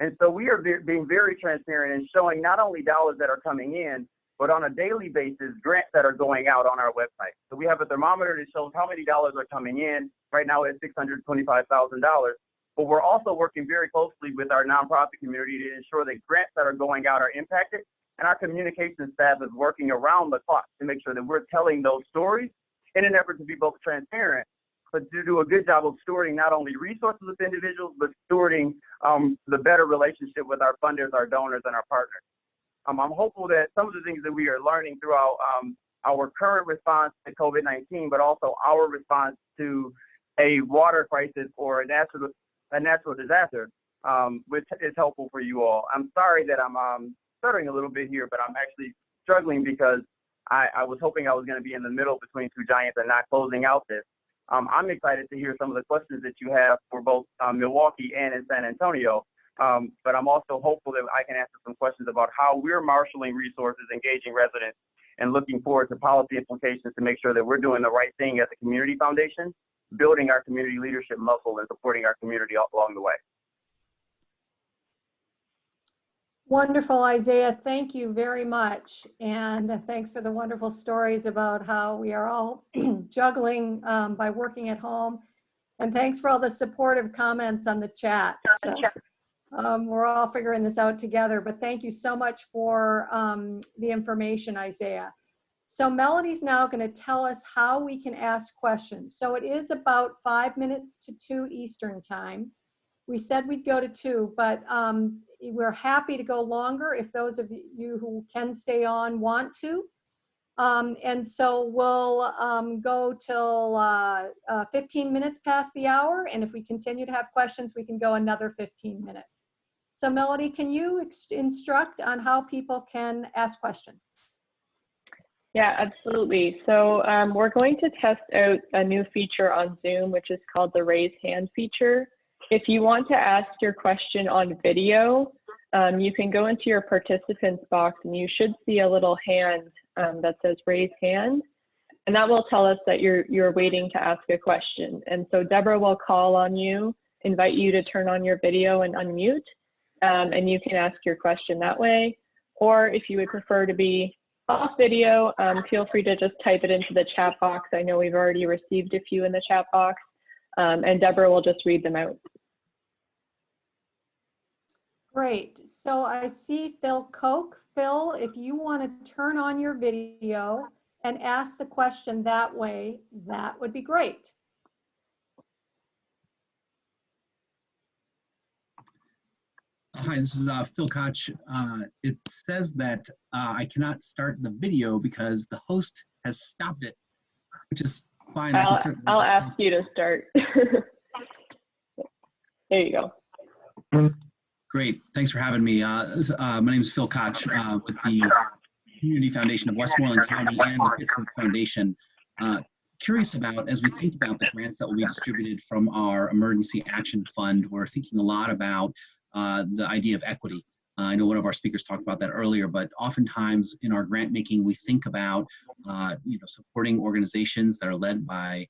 And so we are being very transparent and showing not only dollars that are coming in, but on a daily basis, grants that are going out on our website. So we have a thermometer that shows how many dollars are coming in. Right now it's $625,000. But we're also working very closely with our nonprofit community to ensure that grants that are going out are impacted. And our communications staff is working around the clock to make sure that we're telling those stories in an effort to be both transparent, but to do a good job of stewarding not only resources with individuals, but stewarding the better relationship with our funders, our donors, and our partners. I'm hopeful that some of the things that we are learning throughout our current response to COVID-19, but also our response to a water crisis or a natural disaster, which is helpful for you all. I'm sorry that I'm stuttering a little bit here, but I'm actually struggling because I was hoping I was going to be in the middle between two giants and not closing out this. I'm excited to hear some of the questions that you have for both Milwaukee and in San Antonio. But I'm also hopeful that I can answer some questions about how we're marshaling resources, engaging residents, and looking forward to policy implications to make sure that we're doing the right thing as a community foundation, building our community leadership muscle and supporting our community along the way. Wonderful, Isaiah. Thank you very much. And thanks for the wonderful stories about how we are all juggling by working at home. And thanks for all the supportive comments on the chat. So, we're all figuring this out together, but thank you so much for the information, Isaiah. So Melody's now going to tell us how we can ask questions. So it is about 5 minutes to 2 Eastern time. We said we'd go to 2, but we're happy to go longer if those of you who can stay on want to. And so we'll go till 15 minutes past the hour. And if we continue to have questions, we can go another 15 minutes. So Melody, can you instruct on how people can ask questions? Yeah, absolutely. So we're going to test out a new feature on Zoom, which is called the raise hand feature. If you want to ask your question on video, you can go into your participants box and you should see a little hand that says raise hand. And that will tell us that you're waiting to ask a question. And so Deborah will call on you, invite you to turn on your video and unmute, and you can ask your question that way. Or if you would prefer to be off video, feel free to just type it into the chat box. I know we've already received a few in the chat box, and Deborah will just read them out. Great. So I see Phil Koch. Phil, if you want to turn on your video and ask the question that way, that would be great. Hi, this is Phil Koch. It says that I cannot start the video because the host has stopped it, which is fine. I'll ask you to start. There you go. Great. Thanks for having me. My name is Phil Koch with the Community Foundation of Westmoreland County and the Pittsburgh Foundation. Curious about, as we think about the grants that will be distributed from our Emergency Action Fund, we're thinking a lot about the idea of equity. I know one of our speakers talked about that earlier, but oftentimes in our grant making, we think about supporting organizations that are led by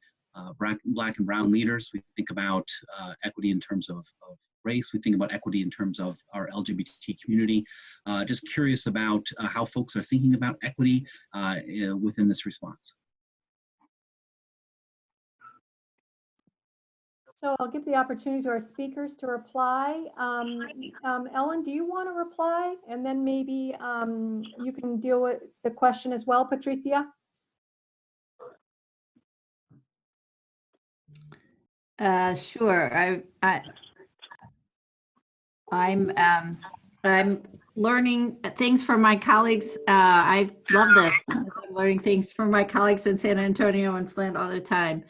Black and brown leaders. We think about equity in terms of race. We think about equity in terms of our LGBT community. Just curious about how folks are thinking about equity within this response. So I'll give the opportunity to our speakers to reply. Ellen, do you want to reply? And then maybe you can deal with the question as well, Patricia? Sure. I'm learning things from my colleagues. I love this because I'm learning things from my colleagues in San Antonio and Flint all the time.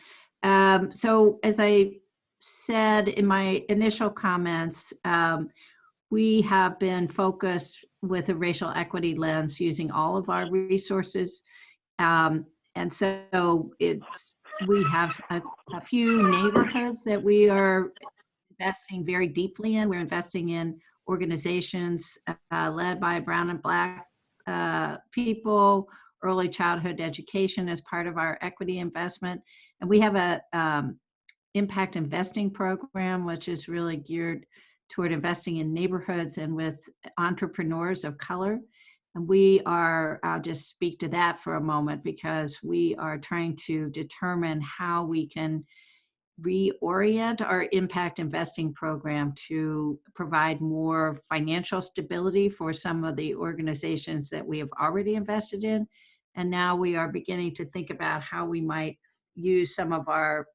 So as I said in my initial comments, we have been focused with a racial equity lens using all of our resources. And so we have a few neighborhoods that we are investing very deeply in. We're investing in organizations led by brown and black people, early childhood education as part of our equity investment. And we have a impact investing program, which is really geared toward investing in neighborhoods and with entrepreneurs of color. And we are, I'll just speak to that for a moment, because we are trying to determine how we can reorient our impact investing program to provide more financial stability for some of the organizations that we have already invested in. And now we are beginning to think about how we might use some of our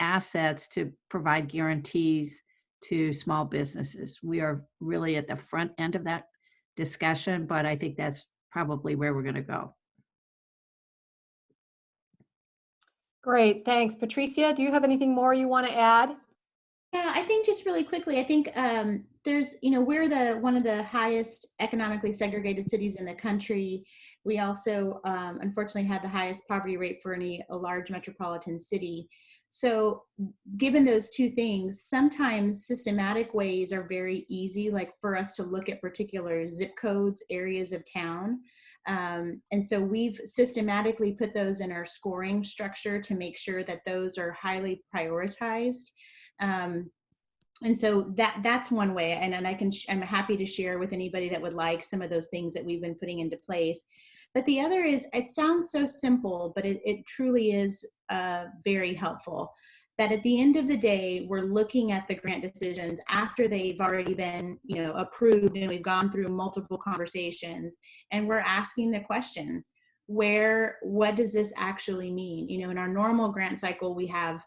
assets to provide guarantees to small businesses. We are really at the front end of that discussion, but I think that's probably where we're going to go. Great, thanks. Patricia, do you have anything more you want to add? Yeah, I think just really quickly, I think there's, we're one of the highest economically segregated cities in the country. We also, unfortunately, have the highest poverty rate for a large metropolitan city. So given those two things, sometimes systematic ways are very easy, like for us to look at particular zip codes, areas of town. And so we've systematically put those in our scoring structure to make sure that those are highly prioritized. And so that's one way, and I'm happy to share with anybody that would like some of those things that we've been putting into place. But the other is, it sounds so simple, but it truly is very helpful. That at the end of the day, we're looking at the grant decisions after they've already been, approved, and we've gone through multiple conversations, and we're asking the question, what does this actually mean? In our normal grant cycle, we have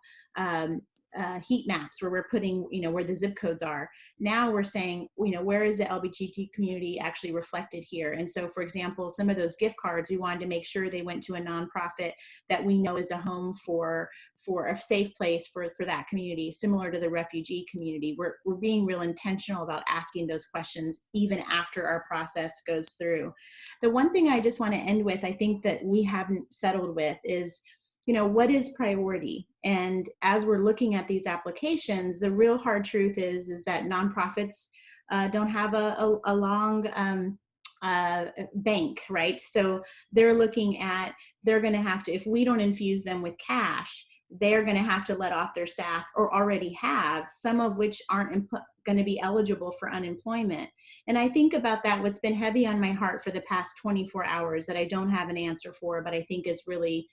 heat maps where we're putting, where the zip codes are. Now we're saying, where is the LGBT community actually reflected here? And so, for example, some of those gift cards, we wanted to make sure they went to a nonprofit that we know is a home for a safe place for that community, similar to the refugee community. We're being real intentional about asking those questions even after our process goes through. The one thing I just want to end with, I think that we haven't settled with is, what is priority? And as we're looking at these applications, the real hard truth is that nonprofits don't have a long bank, right? So they're looking at, they're going to have to, if we don't infuse them with cash, they're going to have to let off their staff, or already have, some of which aren't going to be eligible for unemployment. And I think about that, what's been heavy on my heart for the past 24 hours that I don't have an answer for, but I think is really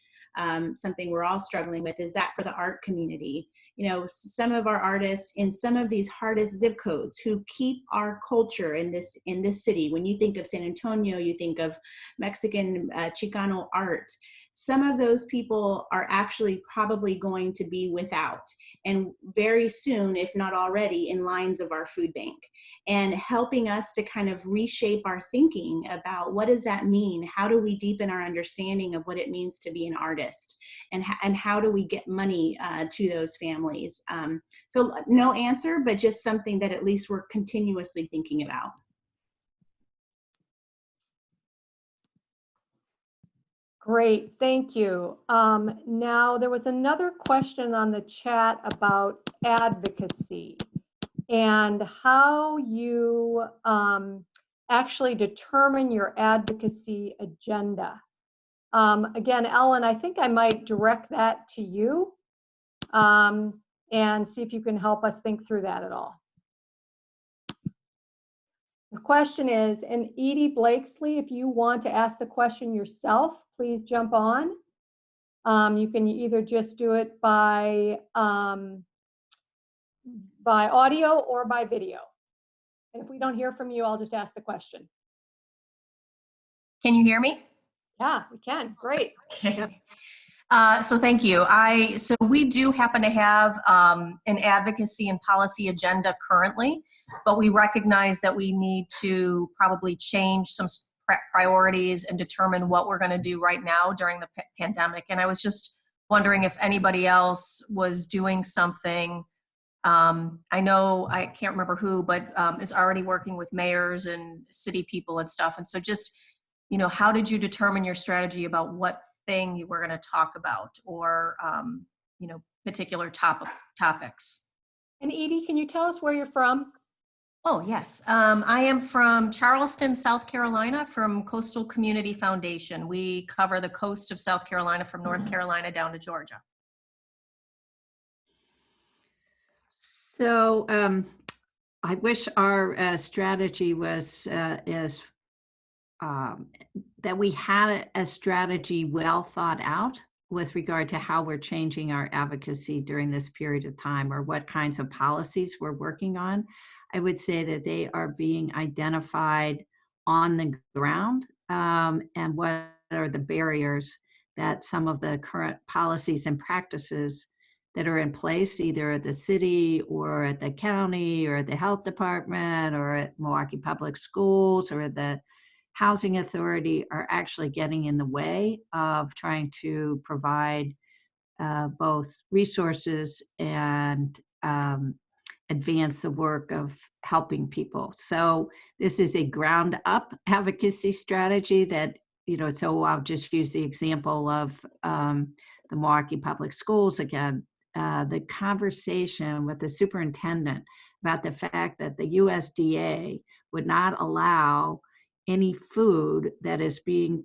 something we're all struggling with, is that for the art community. Some of our artists in some of these hardest zip codes who keep our culture in this city. When you think of San Antonio, you think of Mexican Chicano art. Some of those people are actually probably going to be without, and very soon, if not already, in lines of our food bank, and helping us to kind of reshape our thinking about what does that mean? How do we deepen our understanding of what it means to be an artist, and how do we get money to those families? So no answer, but just something that at least we're continuously thinking about. Great, thank you. Now, there was another question on the chat about advocacy and how you actually determine your advocacy agenda. Again, Ellen, I think I might direct that to you and see if you can help us think through that at all. The question is, and Edie Blakesley, if you want to ask the question yourself, please jump on. You can either just do it by audio or by video. And if we don't hear from you, I'll just ask the question. Can you hear me? Yeah, we can. Great. Okay. So thank you. So we do happen to have an advocacy and policy agenda currently, but we recognize that we need to probably change some priorities and determine what we're going to do right now during the pandemic. And I was just wondering if anybody else was doing something I know, I can't remember who, but is already working with mayors and city people and stuff. And so just, how did you determine your strategy about what thing you were going to talk about, or, particular topics? And Edie, can you tell us where you're from? Oh, yes. I am from Charleston, South Carolina, from Coastal Community Foundation. We cover the coast of South Carolina from North Carolina down to Georgia. So I wish our strategy was that we had a strategy well thought out with regard to how we're changing our advocacy during this period of time, or what kinds of policies we're working on. I would say that they are being identified on the ground, and what are the barriers that some of the current policies and practices that are in place, either at the city or at the county or at the health department or at Milwaukee Public Schools or at the Housing Authority, are actually getting in the way of trying to provide both resources and advance the work of helping people. So this is a ground up advocacy strategy that, so I'll just use the example of the Milwaukee Public Schools again. The conversation with the superintendent about the fact that the USDA would not allow any food that is being,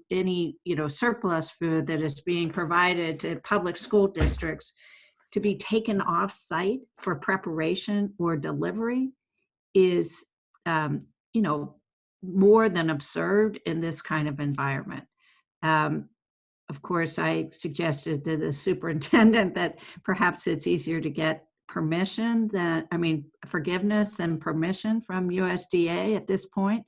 surplus food that is being provided to public school districts to be taken off site for preparation or delivery is, more than absurd in this kind of environment. Of course, I suggested to the superintendent that perhaps it's easier to get forgiveness than permission from USDA at this point.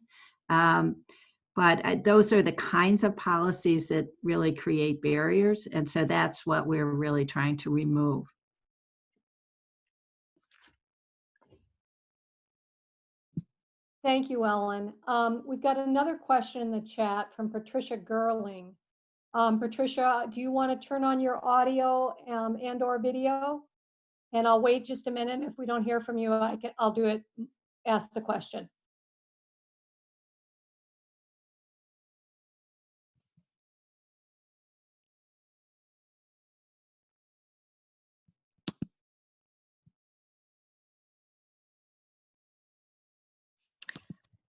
But those are the kinds of policies that really create barriers. And so that's what we're really trying to remove. Thank you, Ellen. We've got another question in the chat from Patricia Gerling. Patricia, do you want to turn on your audio and or video? And I'll wait just a minute. If we don't hear from you, I'll do it, ask the question.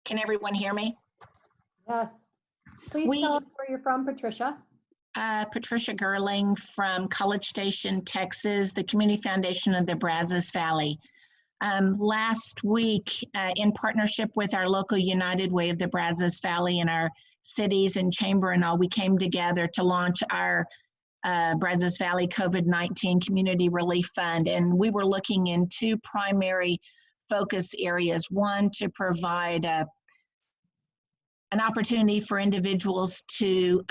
Can everyone hear me? Yes. Please tell us where you're from, Patricia. Patricia Gerling from College Station, Texas, the Community Foundation of the Brazos Valley. Last week, in partnership with our local United Way of the Brazos Valley and our cities and chamber and all, we came together to launch our Brazos Valley COVID-19 Community Relief Fund. And we were looking in two primary focus areas. One, to provide an opportunity for individuals to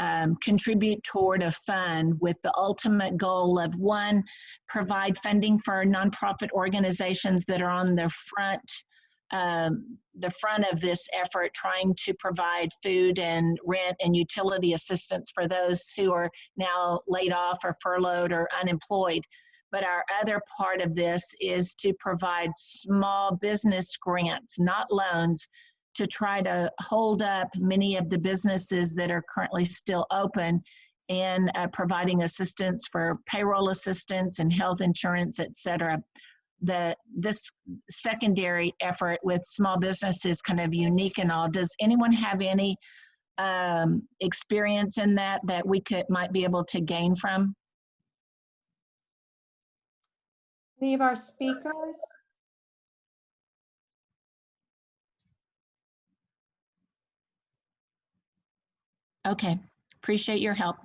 contribute toward a fund with the ultimate goal of, one, provide funding for nonprofit organizations that are on the front of this effort, trying to provide food and rent and utility assistance for those who are now laid off or furloughed or unemployed. But our other part of this is to provide small business grants, not loans, to try to hold up many of the businesses that are currently still open, and providing assistance for payroll assistance and health insurance, et cetera. This secondary effort with small business is kind of unique and all. Does anyone have any experience in that we might be able to gain from? Any of our speakers? Okay, appreciate your help.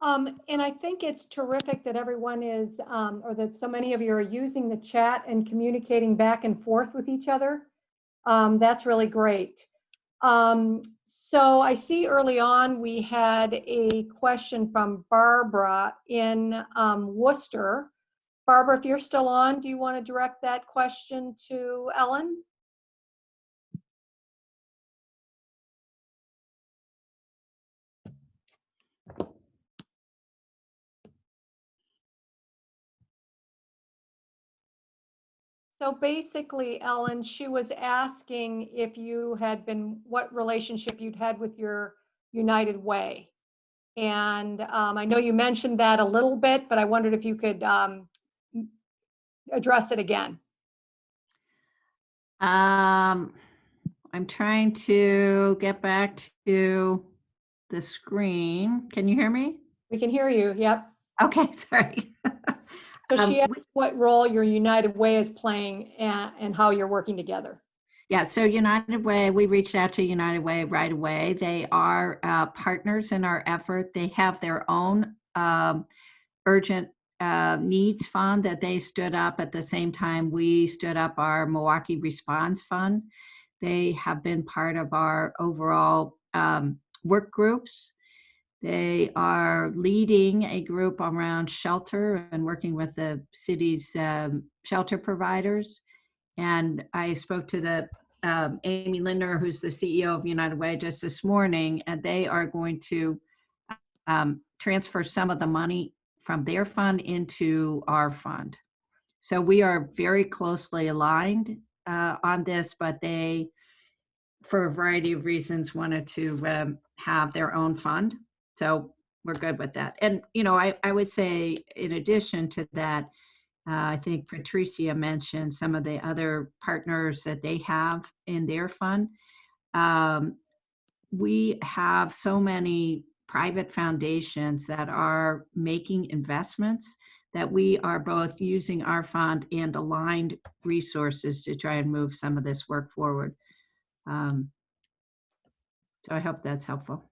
And I think it's terrific that everyone is, or that so many of you are using the chat and communicating back and forth with each other. That's really great. So I see early on we had a question from Barbara in Worcester. Barbara, if you're still on, do you want to direct that question to Ellen? So basically, Ellen, she was asking if you had been, what relationship you'd had with your United Way. And I know you mentioned that a little bit, but I wondered if you could address it again. I'm trying to get back to the screen. Can you hear me? We can hear you. Yep. Okay, sorry. So she We- asked what role your United Way is playing and how you're working together. Yeah, so United Way, we reached out to United Way right away. They are partners in our effort. They have their own urgent needs fund that they stood up at the same time we stood up our Milwaukee Response Fund. They have been part of our overall work groups. They are leading a group around shelter and working with the city's shelter providers. And I spoke to the Amy Lindner, who's the CEO of United Way, just this morning, and they are going to transfer some of the money from their fund into our fund. So we are very closely aligned on this, but they, for a variety of reasons, wanted to have their own fund. So we're good with that. And, you know, I would say in addition to that, I think Patricia mentioned some of the other partners that they have in their fund. We have so many private foundations that are making investments that we are both using our fund and aligned resources to try and move some of this work forward. So I hope that's helpful.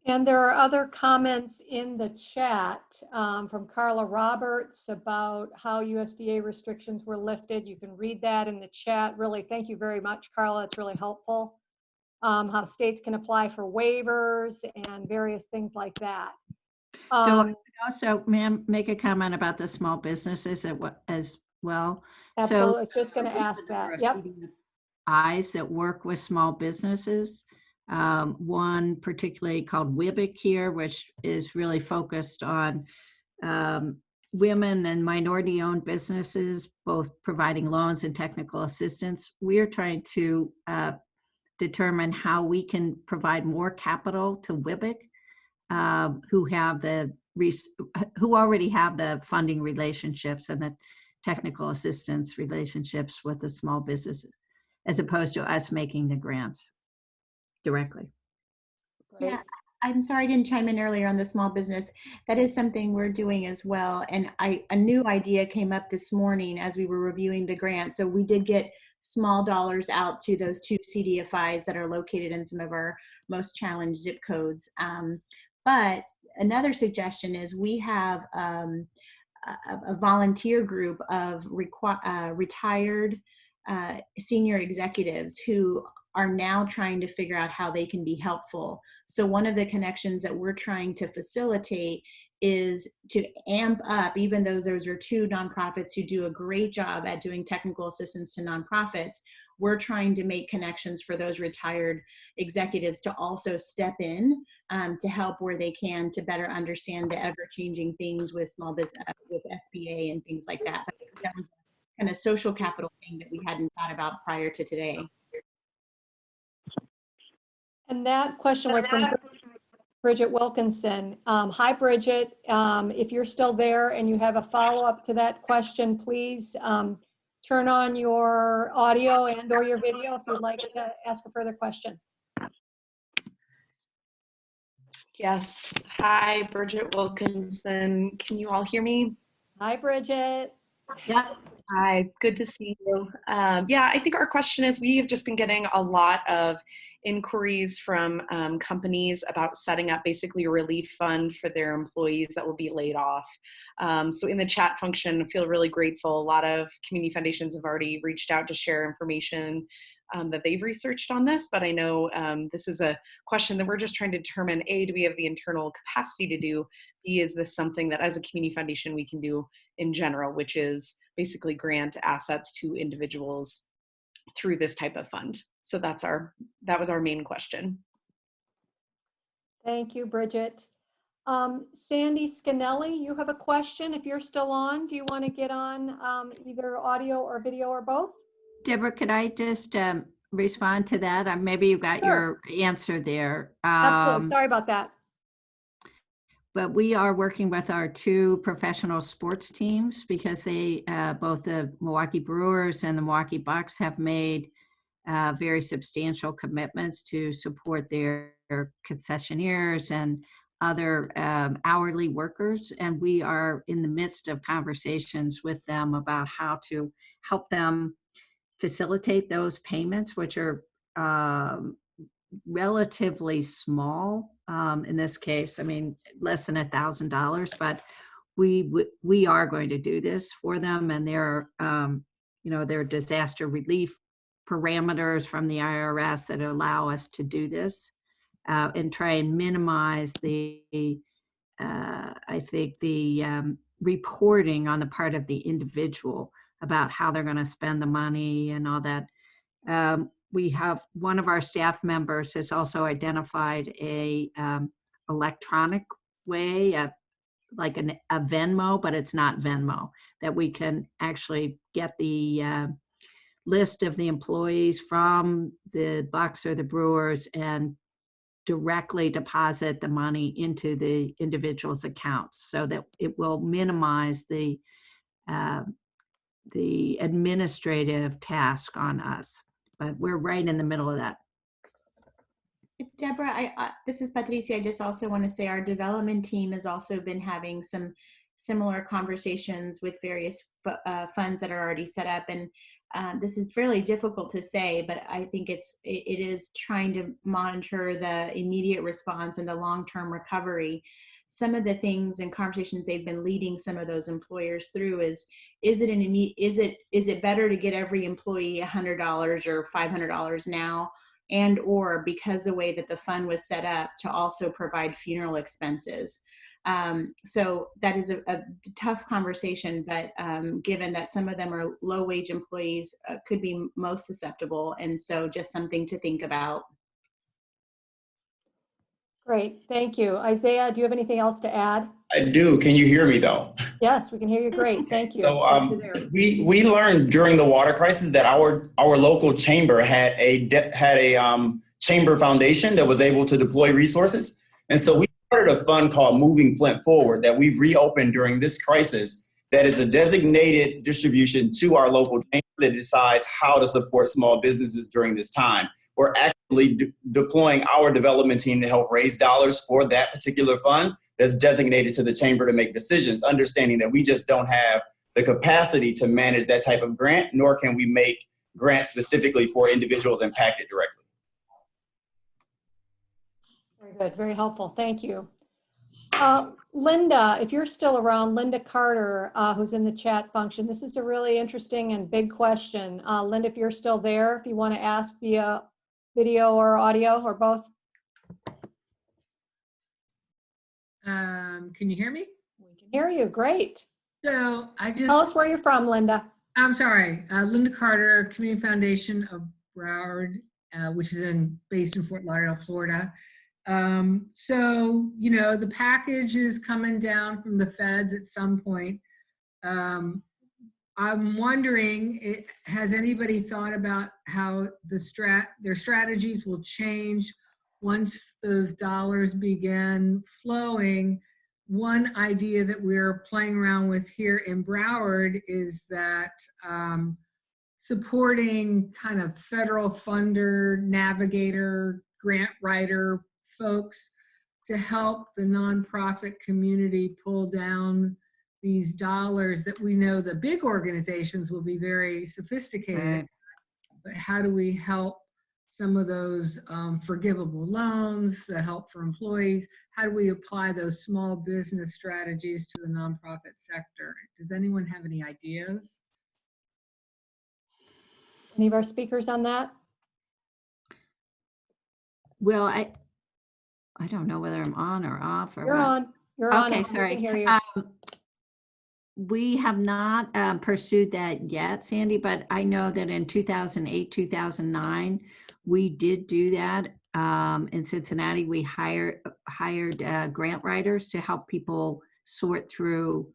And there are other comments in the chat from Carla Roberts about how USDA restrictions were lifted. You can read that in the chat. Really, thank you very much, Carla. It's really helpful. How states can apply for waivers and various things like that. So I would also, ma'am, make a comment about the small businesses as well. Absolutely. So I was just going to ask that. Yep. Eyes that work with small businesses. One particularly called WIBIC here, which is really focused on women and minority-owned businesses, both providing loans and technical assistance. We are trying to determine how we can provide more capital to WIBIC, who already have the funding relationships and the technical assistance relationships with the small businesses, as opposed to us making the grants directly. Yeah, I'm sorry I didn't chime in earlier on the small business. That is something we're doing as well. And a new idea came up this morning as we were reviewing the grant. So we did get small dollars out to those 2 CDFIs that are located in some of our most challenged zip codes. But another suggestion is we have a volunteer group of retired senior executives who are now trying to figure out how they can be helpful. So one of the connections that we're trying to facilitate is to amp up, even though those are 2 nonprofits who do a great job at doing technical assistance to nonprofits, we're trying to make connections for those retired executives to also step in to help where they can to better understand the ever-changing things with small business, with SBA and things like that. But that was kind of social capital thing that we hadn't thought about prior to today. And that question was from Bridget Wilkinson. Hi, Bridget. If you're still there and you have a follow-up to that question, please turn on your audio and or your video if you'd like to ask a further question. Yes. Hi, Bridget Wilkinson. Can you all hear me? Hi, Bridget. Yep. Hi, good to see you. Yeah, I think our question is, we have just been getting a lot of inquiries from companies about setting up basically a relief fund for their employees that will be laid off. So in the chat function, I feel really grateful. A lot of community foundations have already reached out to share information that they've researched on this, but I know this is a question that we're just trying to determine, A, do we have the internal capacity to do? B, is this something that as a community foundation we can do in general, which is basically grant assets to individuals through this type of fund? So that was our main question. Thank you, Bridget. Sandy Scanelli, you have a question. If you're still on, do you want to get on either audio or video or both? Deborah, could I just respond to that? Maybe you got Sure. your answer there. Absolutely. Sorry about that. But we are working with our 2 professional sports teams because they, both the Milwaukee Brewers and the Milwaukee Bucks, have made very substantial commitments to support their concessionaires and other hourly workers. And we are in the midst of conversations with them about how to help them facilitate those payments, which are relatively small in this case. I mean, less than $1,000, but we are going to do this for them, and there are disaster relief parameters from the IRS that allow us to do this and try and minimize I think the reporting on the part of the individual about how they're going to spend the money and all that. We have one of our staff members has also identified a electronic way, like a Venmo, but it's not Venmo, that we can actually get the list of the employees from the Bucks or the Brewers and directly deposit the money into the individual's accounts, so that it will minimize the administrative task on us. But we're right in the middle of that. Deborah, this is Patricia. I just also want to say our development team has also been having some similar conversations with various funds that are already set up. And this is fairly difficult to say, but I think it is trying to monitor the immediate response and the long-term recovery. Some of the things and conversations they've been leading some of those employers through is it better to get every employee $100 or $500 now, and or, because the way that the fund was set up, to also provide funeral expenses. So that is a tough conversation, but given that some of them are low-wage employees, could be most susceptible, and so just something to think about. Great, thank you. Isaiah, do you have anything else to add? I do. Can you hear me though? Yes, we can hear you great. Thank you. So we learned during the water crisis that our local chamber had a chamber foundation that was able to deploy resources, and so we started a fund called Moving Flint Forward that we've reopened during this crisis. That is a designated distribution to our local chamber that decides how to support small businesses during this time. We're actively deploying our development team to help raise dollars for that particular fund that's designated to the chamber to make decisions, understanding that we just don't have the capacity to manage that type of grant, nor can we make grants specifically for individuals impacted directly. Very good, very helpful, thank you. Linda, if you're still around, Linda Carter, who's in the chat function, this is a really interesting and big question. Linda, if you're still there, if you want to ask via video or audio or both. Can you hear me? We can hear you, great. So tell us where you're from, Linda. I'm sorry, Linda Carter, Community Foundation of Broward, which is based in Fort Lauderdale, Florida. So, you know, the package is coming down from the feds at some point. I'm wondering, has anybody thought about how their strategies will change once those dollars begin flowing? One idea that we're playing around with here in Broward is that supporting kind of federal funder, navigator, grant writer folks to help the nonprofit community pull down these dollars that we know the big organizations will be very sophisticated. Right. But how do we help some of those forgivable loans, the help for employees? How do we apply those small business strategies to the nonprofit sector? Does anyone have any ideas? Any of our speakers on that? Well, I don't know whether I'm on or off or You're what. on. You're on. Okay, sorry. We can hear you. We have not pursued that yet, Sandy, but I know that in 2008, 2009, we did do that In Cincinnati, we hired grant writers to help people sort through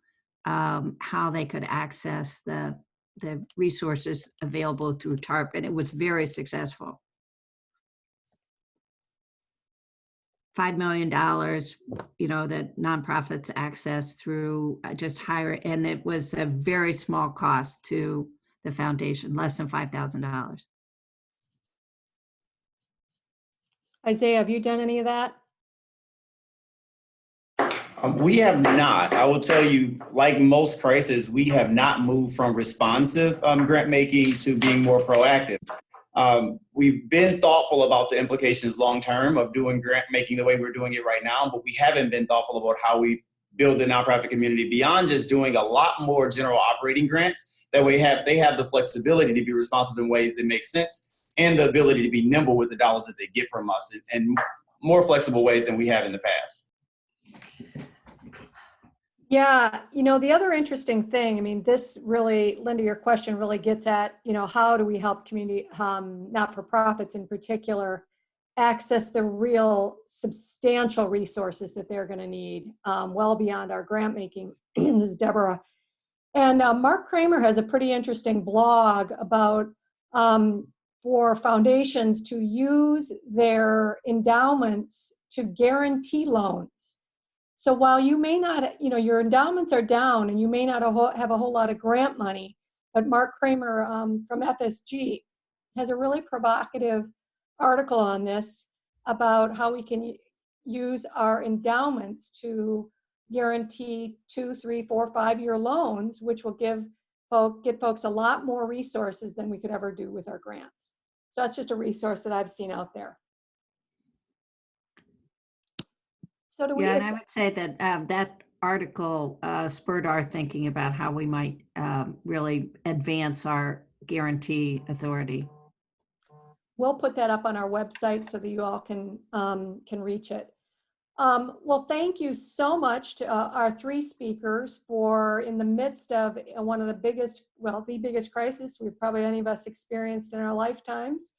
how they could access the resources available through TARP, and it was very successful. $5 million, that nonprofits access through just hire, and it was a very small cost to the foundation, less than $5,000. Isaiah, have you done any of that? We have not. I will tell you, like most crises, we have not moved from responsive grant making to being more proactive. We've been thoughtful about the implications long term of doing grant making the way we're doing it right now, but we haven't been thoughtful about how we build the nonprofit community beyond just doing a lot more general operating grants. That way they have the flexibility to be responsive in ways that make sense and the ability to be nimble with the dollars that they get from us in more flexible ways than we have in the past. Yeah, the other interesting thing, I mean, this really, Linda, your question really gets at, how do we help community, not-for-profits in particular, access the real substantial resources that they're going to need well beyond our grant making. This is Deborah. And Mark Kramer has a pretty interesting blog about for foundations to use their endowments to guarantee loans. So while you may not, your endowments are down and you may not have a whole lot of grant money, but Mark Kramer from FSG has a really provocative article on this about how we can use our endowments to guarantee 2, 3, 4, 5-year loans, which will get folks a lot more resources than we could ever do with our grants. So that's just a resource that I've seen out there. So do we? Yeah, and I would say that that article spurred our thinking about how we might really advance our guarantee authority. We'll put that up on our website so that you all can reach it. Well, thank you so much to our 3 speakers for, in the midst of one of the biggest, the biggest crisis we've probably any of us experienced in our lifetimes,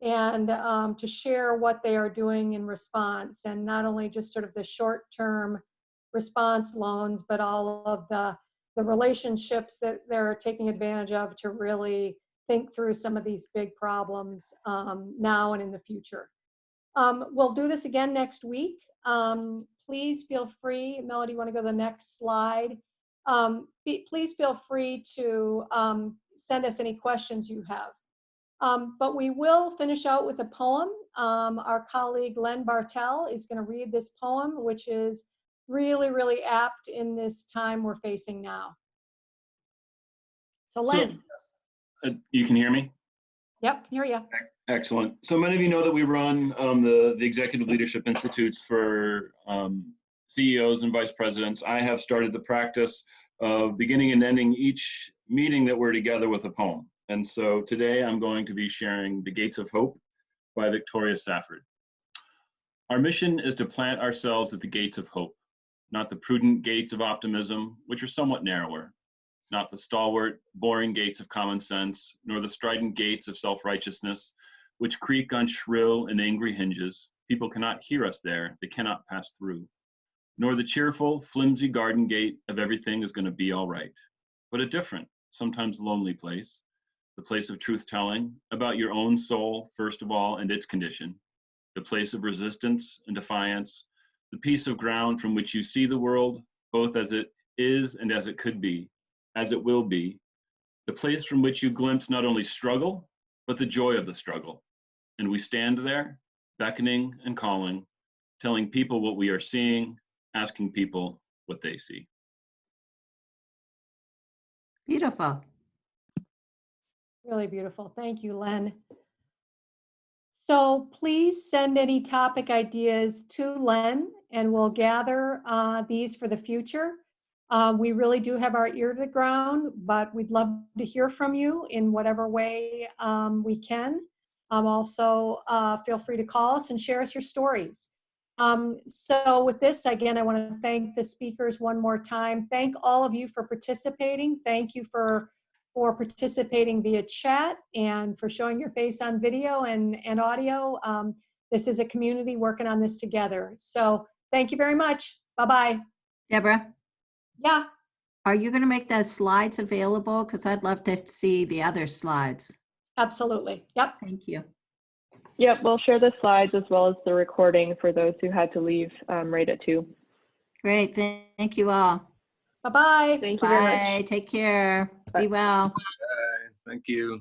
and to share what they are doing in response, and not only just sort of the short-term response loans, but all of the relationships that they're taking advantage of to really think through some of these big problems now and in the future. We'll do this again next week. Please feel free, Melody, you want to go to the next slide? Please feel free to send us any questions you have. But we will finish out with a poem. Our colleague Len Bartel is going to read this poem, which is really, really apt in this time we're facing now. So Len. You can hear me? Yep, hear you. Excellent. So many of you know that we run the Executive Leadership Institutes for CEOs and vice presidents. I have started the practice of beginning and ending each meeting that we're together with a poem. And so today I'm going to be sharing The Gates of Hope by Victoria Safford. Our mission is to plant ourselves at the gates of hope, not the prudent gates of optimism, which are somewhat narrower, not the stalwart, boring gates of common sense, nor the strident gates of self-righteousness, which creak on shrill and angry hinges. People cannot hear us there, they cannot pass through. Nor the cheerful, flimsy garden gate of everything is going to be all right, but a different, sometimes lonely place, the place of truth-telling about your own soul, first of all, and its condition, the place of resistance and defiance, the piece of ground from which you see the world, both as it is and as it could be, as it will be, the place from which you glimpse not only struggle, but the joy of the struggle. And we stand there, beckoning and calling, telling people what we are seeing, asking people what they see. Beautiful. Really beautiful. Thank you, Len. So please send any topic ideas to Len, and we'll gather these for the future. We really do have our ear to the ground, but we'd love to hear from you in whatever way we can. Also, feel free to call us and share us your stories. So with this, again, I want to thank the speakers one more time. Thank all of you for participating. Thank you for participating via chat and for showing your face on video and audio. This is a community working on this together. So thank you very much. Bye-bye. Deborah, Yeah. are you going to make those slides available? Because I'd love to see the other slides. Absolutely. Yep. Thank you. Yep, we'll share the slides as well as the recording for those who had to leave right at 2. Great. Thank you all. Bye-bye. Thank you very much. Bye. Take care. Bye. Be well. Thank you.